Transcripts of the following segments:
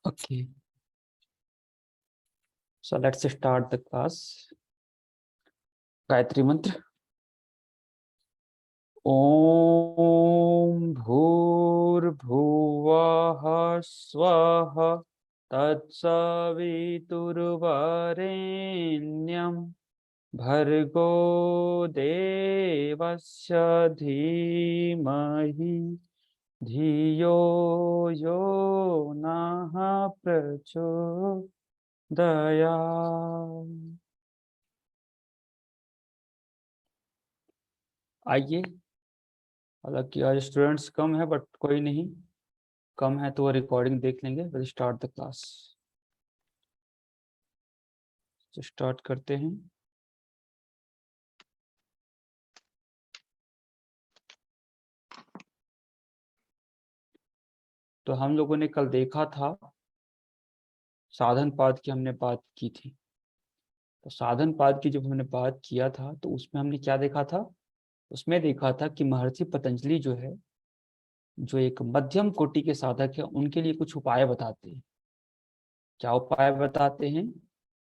Okay, so let's start the class. Gayatri मंत्र। ओम भूर्भुवः स्वः तत्सवितुर्वरेण्यं भर्गो देवस्य धीमहि धियो यो नः प्रचोदयात्। आइए, हालांकि आज स्टूडेंट्स कम है बट कोई नहीं, कम है तो वो रिकॉर्डिंग देख लेंगे। Will start the class. तो स्टार्ट करते हैं। तो हम लोगों ने कल देखा था, साधन पाद की हमने बात की थी। तो साधन पाद की जब हमने बात किया था तो उसमें हमने क्या देखा था? उसमें देखा था कि महर्षि पतंजलि जो है, जो एक मध्यम कोटि के साधक है, उनके लिए कुछ उपाय बताते हैं। क्या उपाय बताते हैं?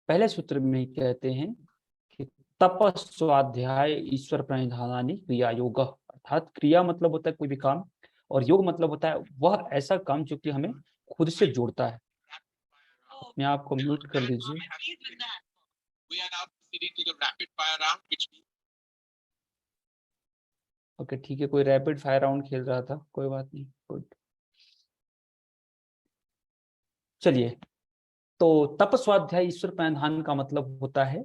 पहले सूत्र में ही कहते हैं कि तप स्वाध्याय ईश्वर प्रणिधानानि क्रिया योग, अर्थात क्रिया मतलब होता है कोई भी काम, और योग मतलब होता है वह ऐसा काम जो कि हमें खुद से जोड़ता है। अपने आप को म्यूट कर लीजिए। ओके ठीक है, कोई रैपिड फायर राउंड खेल रहा था, कोई बात नहीं, गुड। चलिए, तो तप स्वाध्याय ईश्वर प्रणिधान का मतलब होता है,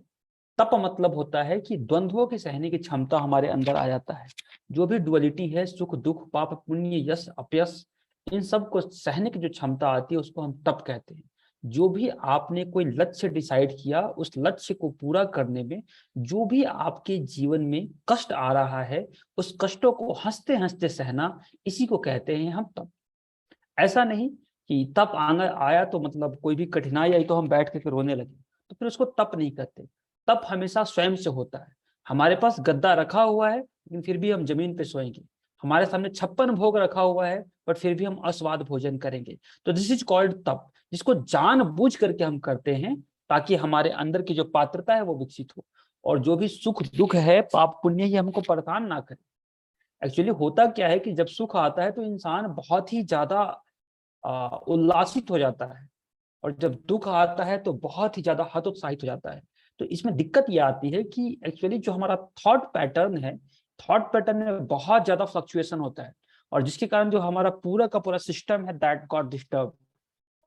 तप मतलब होता है कि द्वंद्वों के सहने की क्षमता हमारे अंदर आ जाता है। जो भी डुअलिटी है, सुख दुख पाप पुण्य यश अपयश, इन सब को सहने की जो क्षमता आती है उसको हम तप कहते हैं। जो भी आपने कोई लक्ष्य डिसाइड किया, उस लक्ष्य को पूरा करने में जो भी आपके जीवन में कष्ट आ रहा है, उस कष्टों को हंसते हंसते सहना, इसी को कहते हैं हम तप। ऐसा नहीं कि तप आना आया तो मतलब कोई भी कठिनाई आई तो हम बैठ के फिर रोने लगे, तो फिर उसको तप नहीं कहते। तप हमेशा स्वयं से होता है। हमारे पास गद्दा रखा हुआ है लेकिन फिर भी हम जमीन पे सोएंगे। हमारे सामने 56 भोग रखा हुआ है बट फिर भी हम अस्वाद भोजन करेंगे। तो दिस इज कॉल्ड तप, जिसको जानबूझ करके हम करते हैं ताकि हमारे अंदर की जो पात्रता है वो विकसित हो, और जो भी सुख दुख है, पाप पुण्य, ये हमको परेशान ना करे। एक्चुअली होता क्या है कि जब सुख आता है तो इंसान बहुत ही ज्यादा उल्लासित हो जाता है, और जब दुख आता है तो बहुत ही ज्यादा हतोत्साहित हो जाता है। तो इसमें दिक्कत ये आती है कि एक्चुअली जो हमारा थॉट पैटर्न है, थॉट पैटर्न में बहुत ज्यादा फ्लक्चुएशन होता है, और जिसके कारण जो हमारा पूरा का पूरा सिस्टम है दैट गॉट डिस्टर्ब,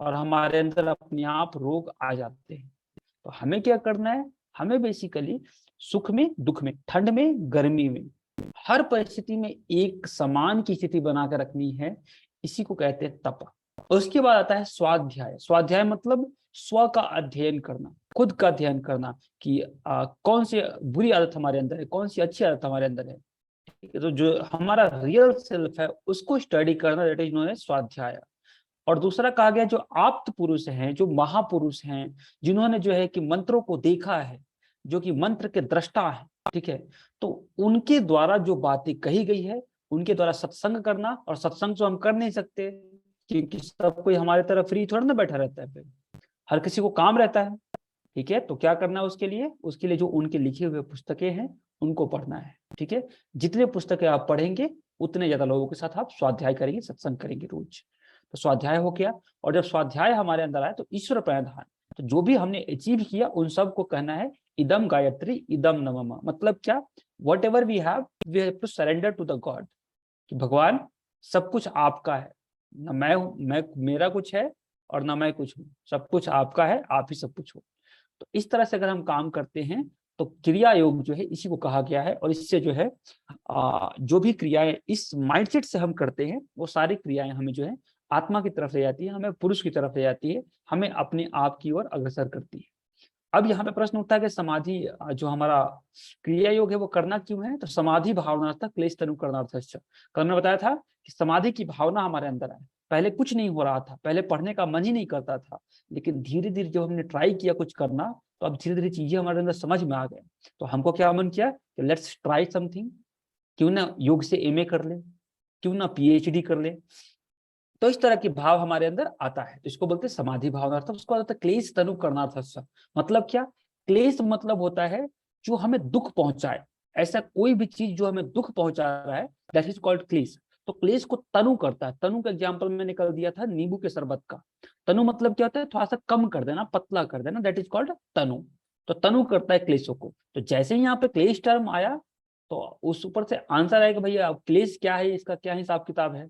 और हमारे अंदर अपने आप रोग आ जाते हैं। तो हमें क्या करना है? हमें बेसिकली सुख में दुख में, ठंड में गर्मी में, हर परिस्थिति में एक समान की स्थिति बनाकर रखनी है। इसी को कहते हैं तप। उसके बाद आता है स्वाध्याय। स्वाध्याय मतलब स्व का अध्ययन करना, खुद का अध्ययन करना कि कौन सी बुरी आदत हमारे अंदर है, कौन सी अच्छी आदत हमारे अंदर है। तो जो हमारा रियल सेल्फ है उसको स्टडी करना, दैट इज नोन एज स्वाध्याय। और दूसरा कहा गया जो आप्त पुरुष हैं, जो महापुरुष हैं, जिन्होंने जो है कि मंत्रों को देखा है, जो कि मंत्र के दृष्टा है, ठीक है, तो उनके द्वारा जो बातें कही गई है, उनके द्वारा सत्संग करना। और सत्संग तो हम कर नहीं सकते क्योंकि सब कोई हमारे तरफ फ्री थोड़ा ना बैठा रहता है, फिर हर किसी को काम रहता है, ठीक है। तो क्या करना है उसके लिए? उसके लिए जो उनके लिखे हुए पुस्तकें हैं उनको पढ़ना है, ठीक है। जितने पुस्तकें आप पढ़ेंगे उतने ज्यादा लोगों के साथ आप स्वाध्याय करेंगे, सत्संग करेंगे रोज। तो स्वाध्याय हो गया। और जब स्वाध्याय हमारे अंदर आए तो ईश्वर प्रणिधान, तो जो भी हमने अचीव किया उन सब को कहना है इदम गायत्री इदम नमः। मतलब क्या? Whatever we have to surrender to the god, कि भगवान सब कुछ आपका है, न मैं मेरा कुछ है और ना मैं कुछ हूँ, सब कुछ आपका है, आप ही सब कुछ हो। तो इस तरह से अगर हम काम करते हैं तो क्रिया योग जो है इसी को कहा गया है। और इससे जो है जो भी क्रियाएं इस माइंडसेट से हम करते हैं वो सारी क्रियाएं हमें जो है आत्मा की तरफ ले जाती है, हमें पुरुष की तरफ ले जाती है, हमें अपने आप की ओर अग्रसर करती है। अब यहाँ पे प्रश्न उठता है कि समाधि जो हमारा क्रिया योग है वो करना क्यों है? तो समाधि भावना था क्लेश तनु करनार्थश्च। कल मैंने बताया था कि समाधि की भावना हमारे अंदर है। पहले कुछ नहीं हो रहा था, पहले पढ़ने का मन ही नहीं करता था, लेकिन धीरे धीरे जब हमने ट्राई किया कुछ करना तो अब धीरे धीरे चीजें हमारे अंदर समझ में आ गए। तो हमको क्या मन किया कि लेट्स ट्राई समथिंग, क्यों ना योग से एमए कर ले, क्यों ना पीएचडी कर ले, तो इस तरह की भाव हमारे अंदर आता है, तो इसको बोलते हैं समाधि भावनार्थम। उसको आता है क्लेश तनु करणार्थ। मतलब क्या? क्लेश मतलब होता है जो हमें दुख पहुंचाए, ऐसा कोई भी चीज जो हमें दुख पहुंचा रहा है, दैट इज कॉल्ड क्लेश। तो क्लेश को तनु करता है। तनु का एग्जाम्पल मैंने निकल दिया था नींबू के शरबत का। तनु मतलब क्या होता है? थोड़ा सा कम कर देना, पतला कर देना, दैट इज कॉल्ड तनु। तो तनु करता है क्लेशों को। तो जैसे ही यहाँ पे क्लेश टर्म आया, तो उस ऊपर से आंसर आएगा भैया क्लेश क्या है, इसका क्या हिसाब किताब है।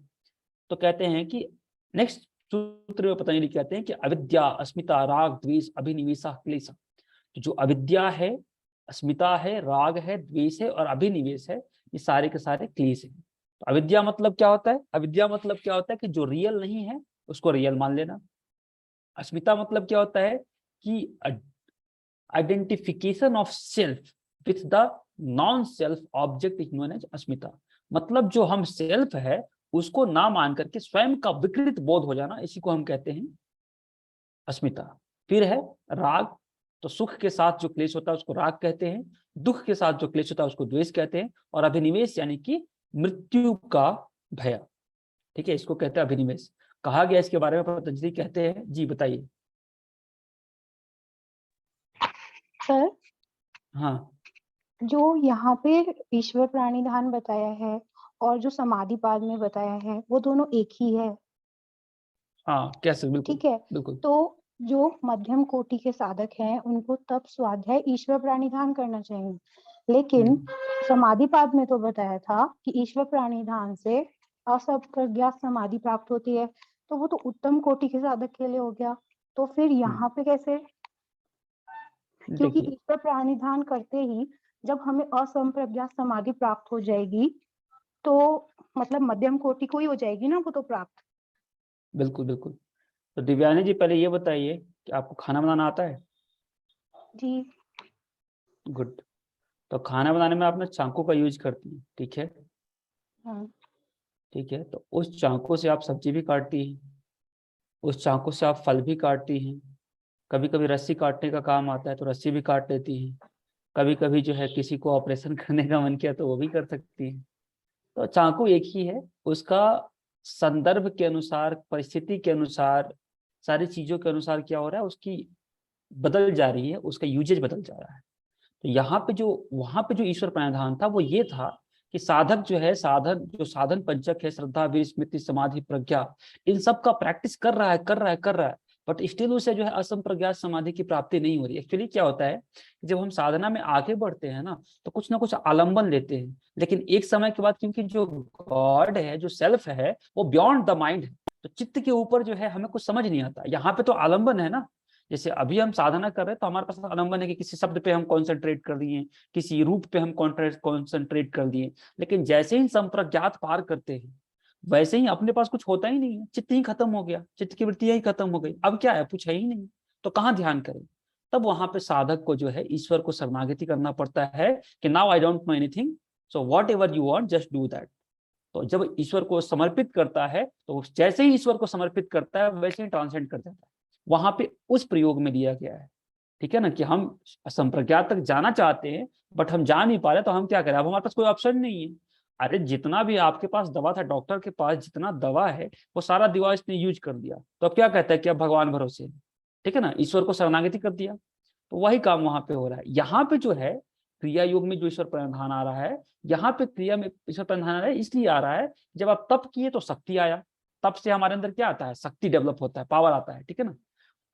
तो कहते हैं कि नेक्स्ट सूत्र में पतंजलि कहते हैं कि अविद्या, अस्मिता, राग, द्वेष, अभिनिवेश, क्लेश। तो जो अविद्या है, अस्मिता है, राग है, द्वेष है और अभिनिवेश है, ये सारे के सारे क्लेश हैं। तो अविद्या मतलब क्या होता है? अविद्या मतलब क्या होता है कि जो रियल नहीं है उसको रियल मान लेना। अस्मिता मतलब क्या होता है कि identification of self with the non self object is known as अस्मिता। मतलब जो हम सेल्फ है उसको ना मान करके स्वयं का विकृत बोध हो जाना, इसी को हम कहते हैं अस्मिता। फिर है राग। तो सुख के साथ जो क्लेश होता है उसको राग कहते हैं, दुख के साथ जो क्लेश होता है उसको द्वेष कहते हैं, और अभिनिवेश यानी कि मृत्यु का भय, ठीक है, इसको कहते हैं अभिनिवेश। कहा गया इसके बारे में पतंजलि कहते हैं, जी बताइए। सर, हाँ जो यहाँ पे ईश्वर प्राणिधान बताया है और जो समाधि पाद में बताया है वो दोनों एक ही है। हाँ, कैसे? बिल्कुल ठीक है, बिल्कुल। तो जो मध्यम कोटि के साधक हैं उनको तप स्वाध्याय ईश्वर प्राणिधान करना चाहिए, लेकिन समाधि पाद में तो बताया था कि ईश्वर प्राणिधान से असंप्रज्ञात समाधि प्राप्त होती है, तो वो तो उत्तम कोटि के साधक के लिए हो गया। तो फिर यहाँ पे कैसे? क्योंकि देखिए ईश्वर प्राणिधान करते ही जब हमें असंप्रज्ञात समाधि प्राप्त हो जाएगी तो मतलब मध्यम कोटि को ही हो जाएगी ना वो तो प्राप्त। बिल्कुल बिल्कुल। तो दिव्यानी जी पहले ये बताइए कि आपको खाना बनाना आता है? जी। गुड। तो खाना बनाने में आप ना चाकू का यूज करती हैं, ठीक है? हाँ। ठीक है, तो उस चाकू से आप सब्जी भी काटती हैं, उस चाकू से आप फल भी काटती हैं, कभी कभी रस्सी काटने का काम आता है तो रस्सी भी काट लेती हैं, कभी कभी जो है किसी को ऑपरेशन करने का मन किया तो वो भी कर सकती है। तो चाकू एक ही है, उसका संदर्भ के अनुसार, परिस्थिति के अनुसार, सारी चीजों के अनुसार क्या हो रहा है, उसकी बदल जा रही है, उसका यूजेज बदल जा रहा है। तो यहाँ पे जो, वहां पे जो ईश्वर प्रावधान था वो ये था कि साधक जो है, साधन जो साधन पंचक है, श्रद्धा, वीर, स्मृति, समाधि, प्रज्ञा, इन सब का प्रैक्टिस कर रहा है, कर रहा है, कर रहा है, बट स्टिल उसे जो है असंप्रज्ञात समाधि की प्राप्ति नहीं हो रही। एक्चुअली क्या होता है, जब हम साधना में आगे बढ़ते हैं ना कुछ आलंबन लेते हैं, लेकिन एक समय के बाद क्योंकि जो गॉड है, जो सेल्फ है, वो बियॉन्ड द माइंड है, तो चित्त के ऊपर जो है हमें कुछ समझ नहीं आता। यहाँ पे तो आलंबन है ना, जैसे अभी हम साधना कर रहे हैं तो हमारे पास आलंबन है कि किसी शब्द पे हम कॉन्सेंट्रेट कर दिए, किसी रूप पे हम कॉन्सेंट्रेट कर दिए, लेकिन जैसे ही संप्रज्ञात पार करते हैं वैसे ही अपने पास कुछ होता ही नहीं है, चित्त ही खत्म हो गया, चित्त की वृत्तियां ही खत्म हो गई, अब क्या है, कुछ है ही नहीं, तो कहाँ ध्यान करें। तब वहां पे साधक को जो है ईश्वर को शरणागति करना पड़ता है कि now I don't know anything, so what ever you want just do that. तो जब ईश्वर को समर्पित करता है तो जैसे ही ईश्वर को समर्पित करता है वैसे ही ट्रांसेंड कर जाता है। वहां पे उस प्रयोग में लिया गया है, ठीक है ना, कि हम संप्रज्ञात तक जाना चाहते हैं बट हम जा नहीं पा रहे, तो हम क्या करें, अब हमारे पास कोई ऑप्शन नहीं है। अरे जितना भी आपके पास दवा था, डॉक्टर के पास जितना दवा है वो सारा दवा इसने यूज कर दिया, तो अब क्या कहता है कि अब भगवान भरोसे है, ठीक है ना, ईश्वर को शरणागति कर दिया। तो वही काम वहां पे हो रहा है। यहाँ पे जो है क्रिया योग में जो ईश्वर प्रावधान आ रहा है, यहाँ पे क्रिया में ईश्वर प्रावधान आ रहा है, इसलिए आ रहा है जब आप तप किए तो शक्ति आया, तप से हमारे अंदर क्या आता है, शक्ति डेवलप होता है, पावर आता है, ठीक है ना।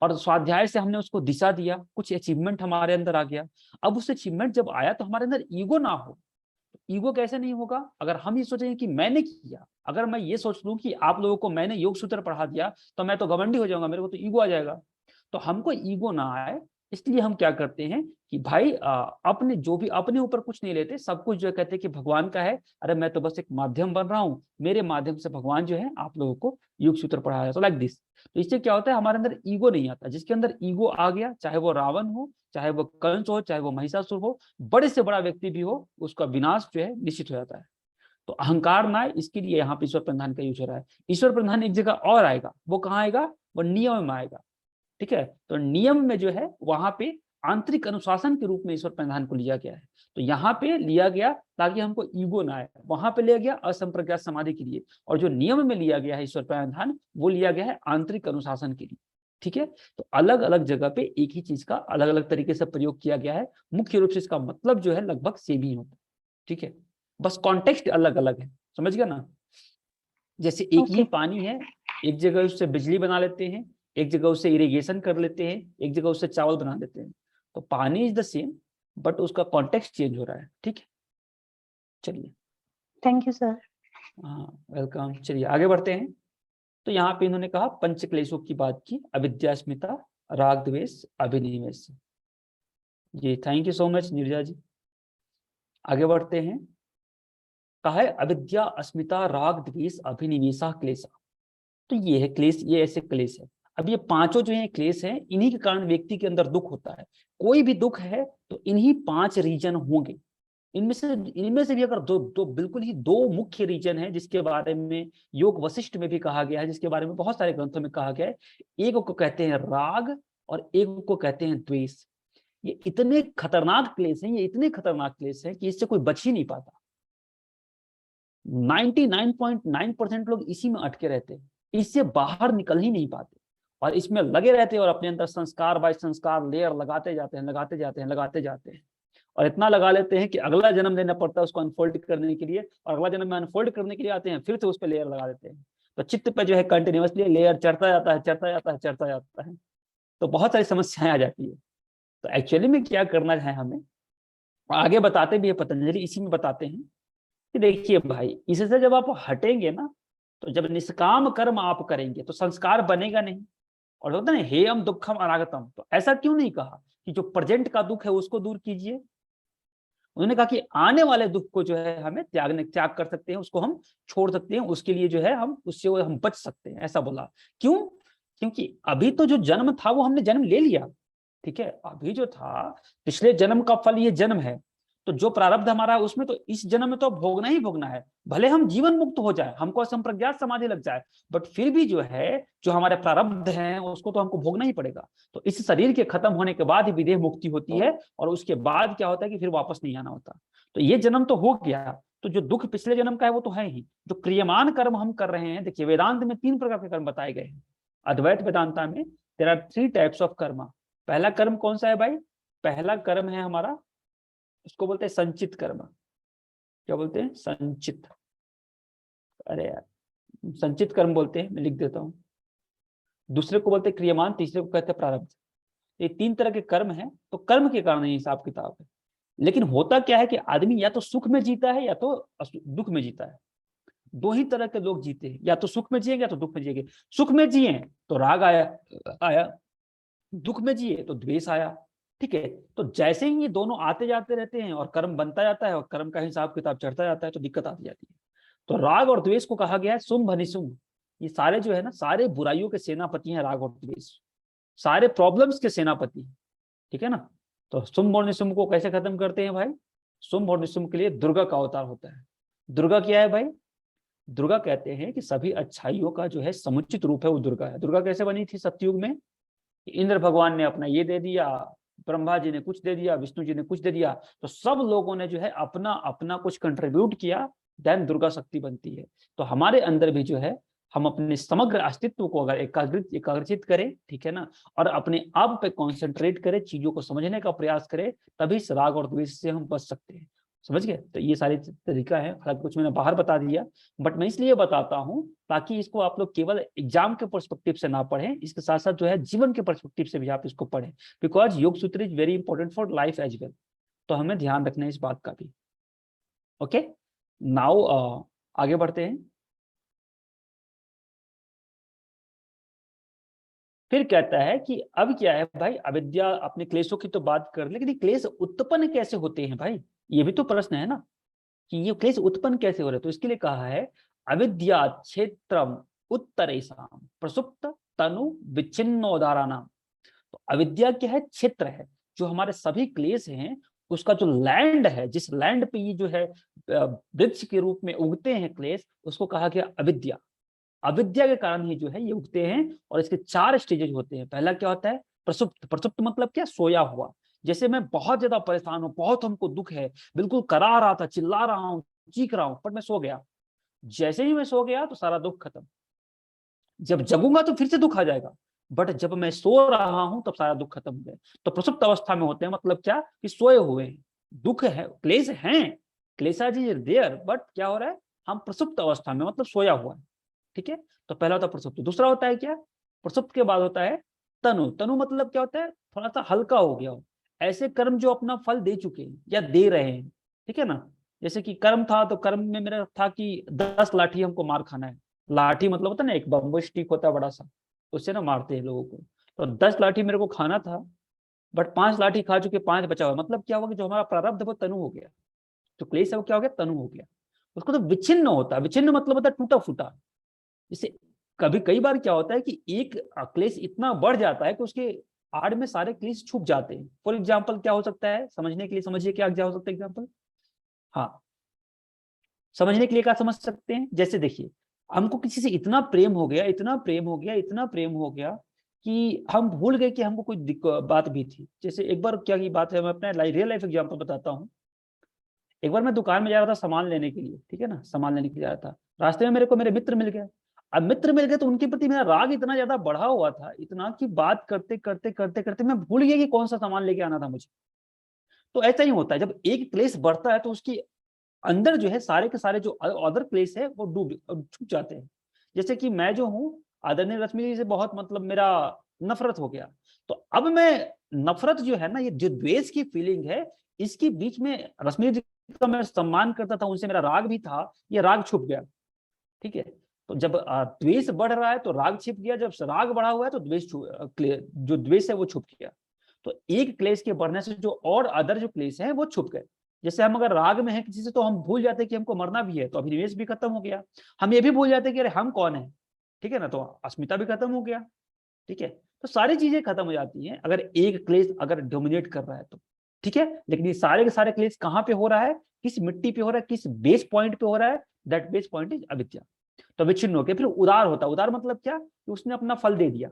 और स्वाध्याय से हमने उसको दिशा दिया, कुछ अचीवमेंट हमारे अंदर आ गया। अब उस अचीवमेंट जब आया तो हमारे अंदर ईगो ना हो। ईगो कैसे नहीं होगा, अगर हम ये सोचेंगे कि मैंने किया, अगर मैं ये सोच लूं कि आप लोगों को मैंने योग सूत्र पढ़ा दिया तो मैं तो घमंडी हो जाऊंगा, मेरे को तो ईगो आ जाएगा। तो हमको ईगो ना आए, इसलिए हम क्या करते हैं कि भाई अपने जो भी, अपने ऊपर कुछ नहीं लेते, सब कुछ जो है कहते हैं कि भगवान का है, अरे मैं तो बस एक माध्यम बन रहा हूँ, मेरे माध्यम से भगवान जो है आप लोगों को योग सूत्र पढ़ा है, तो लाइक दिस। तो इससे क्या होता है, हमारे अंदर ईगो नहीं आता। जिसके अंदर ईगो आ गया, चाहे वो रावण हो, चाहे वो कंस हो, चाहे वो महिषासुर हो, बड़े से बड़ा व्यक्ति भी हो, उसका विनाश जो है निश्चित हो जाता है। तो अहंकार ना है, इसके लिए यहाँ पे ईश्वर प्रधान का यूज हो रहा है। ईश्वर प्रधान एक जगह और आएगा, वो कहाँ आएगा, वो नियम में आएगा, ठीक है। तो नियम में जो है वहां पे आंतरिक अनुशासन के रूप में ईश्वर प्रणिधान को लिया गया है। तो यहाँ पे लिया गया ताकि हमको ईगो ना आए, वहां पे लिया गया असंप्रज्ञात समाधि के लिए, और जो नियम में लिया गया है ईश्वर प्रणिधान वो लिया गया है आंतरिक अनुशासन के लिए। ठीक है, तो अलग अलग जगह पे एक ही चीज का अलग अलग तरीके से प्रयोग किया गया है, मुख्य रूप से इसका मतलब जो है लगभग सेम ही होता है। ठीक है, बस कॉन्टेक्स्ट अलग अलग है, समझ गया ना। जैसे एक ही पानी है, एक जगह उससे बिजली बना लेते हैं, एक जगह उससे इरिगेशन कर लेते हैं, एक जगह उससे चावल बना लेते हैं। तो पानी इज द सेम बट उसका कॉन्टेक्स्ट चेंज हो रहा है। ठीक है, चलिए, थैंक यू सर। हाँ वेलकम। चलिए आगे बढ़ते हैं। तो यहाँ पे इन्होंने कहा पंच क्लेशों की बात की, अविद्या, अस्मिता, राग, द्वेष, अभिनिवेश। जी thank you so much Neerja ji. आगे बढ़ते हैं। कहा है अविद्या, अस्मिता, राग, द्वेष, अभिनिवेशा, क्लेशा। तो ये है क्लेश, ये ऐसे क्लेश है। अब ये पांचों जो है क्लेश हैं, इन्हीं के कारण व्यक्ति के अंदर दुख होता है। कोई भी दुख है तो इन्हीं 5 रीजन होंगे। इनमें से भी अगर दो बिल्कुल ही 2 मुख्य रीजन है जिसके बारे में योग वशिष्ठ में भी कहा गया है, जिसके बारे में बहुत सारे ग्रंथों में कहा गया है। एक को कहते हैं राग और एक को कहते हैं द्वेष। ये इतने खतरनाक क्लेश हैं, ये इतने खतरनाक क्लेश हैं कि इससे कोई बच ही नहीं पाता। 99.9% लोग इसी में अटके रहते हैं, इससे बाहर निकल ही नहीं पाते, और इसमें लगे रहते हैं और अपने अंदर संस्कार बाय संस्कार लेयर लगाते जाते हैं, लगाते जाते हैं, लगाते जाते हैं, और इतना लगा लेते हैं कि अगला जन्म देना पड़ता है उसको अनफोल्ड करने के लिए, और अगला जन्म में अनफोल्ड करने के लिए आते हैं, फिर से उस पर लेयर लगा देते हैं। तो चित्त पे जो है कंटिन्यूअसली लेयर चढ़ता जाता है, चढ़ता जाता है, चढ़ता जाता है। तो बहुत सारी समस्याएं आ जाती है। तो एक्चुअली में क्या करना है हमें, आगे बताते भी है पतंजलि, इसी में बताते हैं कि देखिए भाई, इससे जब आप हटेंगे ना, तो जब निष्काम कर्म आप करेंगे तो संस्कार बनेगा नहीं। और होता है ना हेयम दुखम अनागतम, तो ऐसा क्यों नहीं कहा कि जो प्रेजेंट का दुख है उसको दूर कीजिए। उन्होंने कहा कि आने वाले दुख को जो है हमें त्याग कर सकते हैं, उसको हम छोड़ सकते हैं, उसके लिए जो है हम उससे हम बच सकते हैं, ऐसा बोला। क्यों? क्योंकि अभी तो जो जन्म था वो हमने जन्म ले लिया। ठीक है, अभी जो था पिछले जन्म का फल ये जन्म है, तो जो प्रारब्ध हमारा है उसमें तो इस जन्म में तो भोगना ही भोगना है। भले हम जीवन मुक्त हो जाए, हमको असंप्रज्ञात समाधि लग जाए, बट फिर भी जो है जो हमारे प्रारब्ध हैं उसको तो हमको भोगना ही पड़ेगा। तो इस शरीर के खत्म होने के बाद ही विदेह मुक्ति होती है, और उसके बाद क्या होता है कि फिर वापस नहीं आना होता। तो ये जन्म तो हो गया, तो जो दुख पिछले जन्म का है वो तो है ही। जो क्रियमान कर्म हम कर रहे हैं, देखिए वेदांत में 3 प्रकार के कर्म बताए गए हैं। अद्वैत वेदांता में देयर आर 3 टाइप्स ऑफ कर्म। पहला कर्म कौन सा है भाई? पहला कर्म है हमारा, उसको बोलते हैं संचित कर्म। क्या बोलते हैं? संचित। अरे यार, संचित कर्म बोलते हैं, मैं लिख देता हूं। दूसरे को बोलते हैं क्रियमान, तीसरे को कहते हैं प्रारब्ध। ये 3 तरह के कर्म हैं। तो कर्म के कारण ये हिसाब किताब है। लेकिन होता क्या है कि आदमी या तो सुख में जीता है या तो दुख में जीता है। 2 ही तरह के लोग जीते हैं, या तो सुख में जिएंगे या तो दुख में जिएंगे। सुख में जिए तो राग आया, दुख में जिए तो द्वेष आया। ठीक है, तो जैसे ही ये दोनों आते जाते रहते हैं और कर्म बनता जाता है और कर्म का हिसाब किताब चढ़ता जाता है, तो दिक्कत आती जाती है। तो राग और द्वेष को कहा गया है शुंभ निशुंभ। ये सारे जो है ना, सारे बुराइयों के सेनापति हैं राग और द्वेष, सारे प्रॉब्लम्स के सेनापति हैं। ठीक है ना। तो शुंभ और निशुंभ को कैसे खत्म करते हैं भाई? शुंभ और निशुंभ के लिए दुर्गा का अवतार होता है। दुर्गा क्या है भाई? दुर्गा कहते हैं कि सभी अच्छाइयों का जो है समुचित रूप है वो दुर्गा है। दुर्गा कैसे बनी थी सतयुग में? इंद्र भगवान ने अपना ये दे दिया, ब्रह्मा जी ने कुछ दे दिया, विष्णु जी ने कुछ दे दिया, तो सब लोगों ने जो है अपना अपना कुछ कंट्रीब्यूट किया, देन दुर्गा शक्ति बनती है। तो हमारे अंदर भी जो है, हम अपने समग्र अस्तित्व को अगर एकाग्रचित करें, ठीक है ना, और अपने आप पे कॉन्सेंट्रेट करें, चीजों को समझने का प्रयास करें, तभी इस राग और द्वेष से हम बच सकते हैं। समझ गए? तो ये सारे तरीका है, हालांकि कुछ मैंने बाहर बता दिया, बट मैं इसलिए बताता हूं ताकि इसको आप लोग केवल एग्जाम के पर्सपेक्टिव से ना पढ़ें, इसके साथ साथ जो है जीवन के पर्सपेक्टिव से भी आप इसको पढ़ें, because Yoga Sutra is very important for life as well. तो हमें ध्यान रखना है इस बात का भी। ओके, नाउ आगे बढ़ते हैं। फिर कहता है कि अब क्या है भाई, अविद्या, अपने क्लेशों की तो बात कर, लेकिन ये क्लेश उत्पन्न कैसे होते हैं भाई? ये भी तो प्रश्न है ना, कि ये क्लेश उत्पन्न कैसे हो रहे हैं। तो इसके लिए कहा है अविद्या क्षेत्रम उत्तरेषाम प्रसुप्त तनु विच्छिन्नोदारा नाम। तो अविद्या क्या है? क्षेत्र है। जो हमारे सभी क्लेश हैं उसका जो लैंड है, जिस लैंड पे ये जो है वृक्ष के रूप में उगते हैं क्लेश, उसको कहा गया अविद्या। अविद्या के कारण ही जो है ये उगते हैं, और इसके 4 स्टेजेस होते हैं। पहला क्या होता है? प्रसुप्त। प्रसुप्त मतलब क्या? सोया हुआ। जैसे मैं बहुत ज्यादा परेशान हूँ, बहुत हमको दुख है, बिल्कुल करा रहा था, चिल्ला रहा हूँ, चीख रहा हूँ, पर मैं सो गया। जैसे ही मैं सो गया तो सारा दुख खत्म। जब जगूंगा तो फिर से दुख आ जाएगा, बट जब मैं सो रहा हूं तब सारा दुख खत्म हो गया। तो प्रसुप्त अवस्था में होते हैं, मतलब क्या कि सोए हुए हैं, दुख है, क्लेश हैं, क्लेशाज इज देयर, बट क्या हो रहा है, हम प्रसुप्त अवस्था में, मतलब सोया हुआ है। ठीक है, तो पहला होता है प्रसुप्त। दूसरा होता है क्या, प्रसुप्त के बाद होता है तनु। तनु मतलब क्या होता है, थोड़ा सा हल्का हो गया हो, ऐसे कर्म जो अपना फल दे चुके हैं या दे रहे हैं। ठीक है ना, जैसे कि कर्म था, तो कर्म में मेरा था कि 10 लाठी हमको मार खाना है। लाठी मतलब होता है ना, एक बम्बू स्टिक होता है बड़ा सा, उससे ना मारते हैं लोगों को। तो 10 लाठी मेरे को खाना था, बट 5 लाठी खा चुके, 5 बचा हुआ, मतलब क्या हुआ कि जो हमारा प्रारब्ध है वो तनु हो गया, जो क्लेश है वो क्या हो गया, तनु हो गया। उसको तो विच्छिन्न होता है, विच्छिन्न मतलब होता है टूटा फूटा। जैसे कभी कई बार क्या होता है कि एक क्लेश इतना बढ़ जाता है कि उसके आड़ में सारे क्लेश छुप जाते हैं। फॉर एग्जाम्पल क्या हो सकता है, समझने के लिए समझिए क्या हो सकता है एग्जाम्पल। हाँ, समझने के लिए क्या समझ सकते हैं, जैसे देखिए, हमको किसी से इतना प्रेम हो गया, इतना प्रेम हो गया, इतना प्रेम हो गया कि हम भूल गए कि हमको कोई बात भी थी। जैसे एक बार क्या की बात है, मैं अपना रियल लाइफ एग्जांपल बताता हूँ। एक बार मैं दुकान में जा रहा था सामान लेने के लिए, ठीक है ना, सामान लेने के लिए जा रहा था, रास्ते में मेरे को मेरे मित्र मिल गए। अब मित्र मिल गए तो उनके प्रति मेरा राग इतना ज्यादा बढ़ा हुआ था, इतना कि बात करते करते करते करते मैं भूल गया कि कौन सा सामान लेके आना था मुझे। तो ऐसा ही होता है, जब एक क्लेश बढ़ता है तो उसकी अंदर जो है सारे के सारे जो अदर प्लेस है वो छुप जाते हैं। जैसे कि मैं जो हूँ, आदरणीय रश्मि जी से बहुत मतलब मेरा नफरत हो गया, तो अब मैं नफरत जो है ना, ये जो द्वेष की फीलिंग है, इसके बीच में रश्मि जी का मैं सम्मान करता था, उनसे मेरा राग भी था, ये राग छुप गया। ठीक है, तो जब द्वेष बढ़ रहा है तो राग छिप गया, जब राग बढ़ा हुआ है तो जो द्वेष है वो छुप गया। तो एक क्लेश के बढ़ने से जो और अदर जो क्लेश है वो छुप गए। जैसे हम अगर राग में है किसी से तो हम भूल जाते हैं कि हमको मरना भी है, तो अभिनिवेश भी खत्म हो गया। हम ये भी भूल जाते हैं कि अरे हम कौन है, ठीक है ना, तो अस्मिता भी खत्म हो गया। ठीक है, तो सारी चीजें खत्म हो जाती हैं अगर एक क्लेश अगर डोमिनेट कर रहा है तो। ठीक है, लेकिन ये सारे के सारे क्लेश कहाँ पे हो रहा है, किस मिट्टी पे हो रहा है, किस बेस पॉइंट पे हो रहा है, दैट बेस पॉइंट इज अविद्या। तो विच्छिन्न होकर फिर उदार होता है। उदार मतलब क्या, कि उसने अपना फल दे दिया।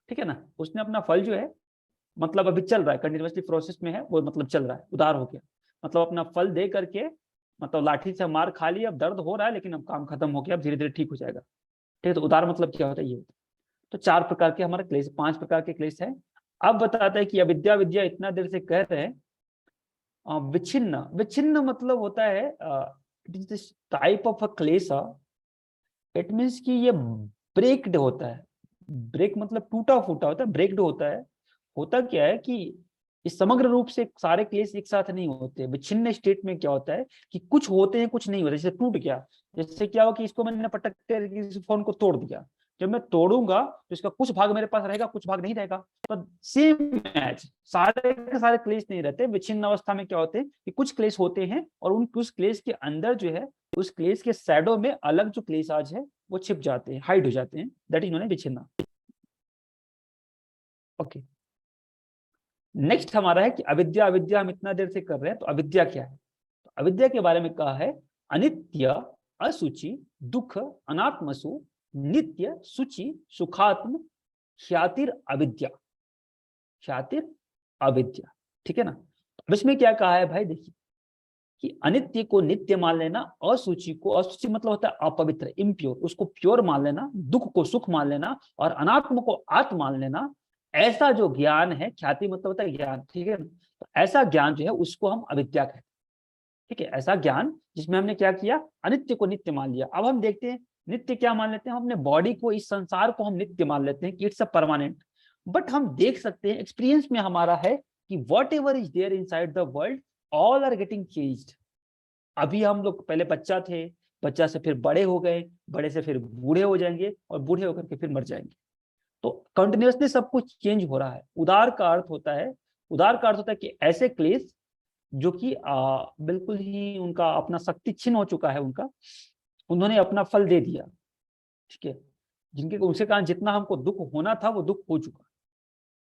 ठीक है ना, उसने अपना फल जो है, मतलब अभी चल रहा है, कंटिन्यूसली प्रोसेस में है वो, मतलब चल रहा है, उदार हो गया, मतलब अपना फल दे करके, मतलब लाठी से मार खा लिया, अब दर्द हो रहा है लेकिन अब काम खत्म हो गया, अब धीरे धीरे ठीक हो जाएगा। ठीक है, तो उदार मतलब क्या होता है, ये होता है। तो 4 प्रकार के हमारे क्लेश, 5 प्रकार के क्लेश है। अब बताते हैं कि अविद्या विद्या इतना देर से कह रहे हैं, विच्छिन्न, विच्छिन्न मतलब होता है टाइप ऑफ अ क्लेश, इट मीन्स कि ये ब्रेक्ड होता है। ब्रेक मतलब टूटा फूटा होता है, ब्रेक्ड होता है। होता क्या है कि इस समग्र रूप से सारे केस एक साथ नहीं होते। विच्छिन्न स्टेट में क्या होता है कि कुछ होते हैं कुछ नहीं होते। जैसे टूट गया, जैसे क्या हो कि इसको मैंने पटक कर इस फोन को तोड़ दिया, जब मैं तोड़ूंगा तो इसका कुछ भाग मेरे पास रहेगा, कुछ भाग नहीं रहेगा। तो सेम मैच, सारे के सारे क्लेश नहीं रहते। विच्छिन्न अवस्था में क्या होते हैं कि कुछ क्लेश होते हैं और उन कुछ क्लेश के अंदर जो है, उस क्लेश के शैडो में अलग जो क्लेश आज है वो छिप जाते हैं, हाइड हो जाते हैं, दैट इज नोन एज विच्छिन्ना। ओके, नेक्स्ट हमारा है कि अविद्या। अविद्या हम इतना देर से कर रहे हैं, तो अविद्या क्या है। तो अविद्या के बारे में कहा है, अनित्य, असुचि, दुख, अनात्मसु, नित्य, सुचि, सुखात्म, ख्यातिर अविद्या। ख्यातिर अविद्या, ठीक है ना। अब इसमें क्या कहा है भाई, देखिए कि अनित्य को नित्य मान लेना, असुचि को, असुचि मतलब होता है अपवित्र, इम्प्योर, उसको प्योर मान लेना, दुख को सुख मान लेना, और अनात्म को आत्म मान लेना। ऐसा जो ज्ञान है, ख्याति मतलब होता है ज्ञान, ठीक है ना, तो ऐसा ज्ञान जो है उसको हम अविद्या कहते हैं। ठीक है, ऐसा ज्ञान जिसमें हमने क्या किया, अनित्य को नित्य मान लिया। अब हम देखते हैं नित्य क्या मान लेते हैं, हम अपने बॉडी को, इस संसार को हम नित्य मान लेते हैं कि इट्स अ परमानेंट। बट हम देख सकते हैं, एक्सपीरियंस में हमारा है कि whatever is there inside the world, all are getting changed. अभी हम लोग पहले बच्चा थे, बच्चा से फिर बड़े हो गए, बड़े से फिर बूढ़े हो जाएंगे, और बूढ़े होकर के फिर मर जाएंगे। तो कंटिन्यूसली सब कुछ चेंज हो रहा है। उदार का अर्थ होता है, उदार का अर्थ होता है कि ऐसे क्लेश जो कि बिल्कुल ही उनका अपना शक्ति छीन हो चुका है, उनका, उन्होंने अपना फल दे दिया। ठीक है, जिनके उसके कारण जितना हमको दुख होना था वो दुख हो चुका,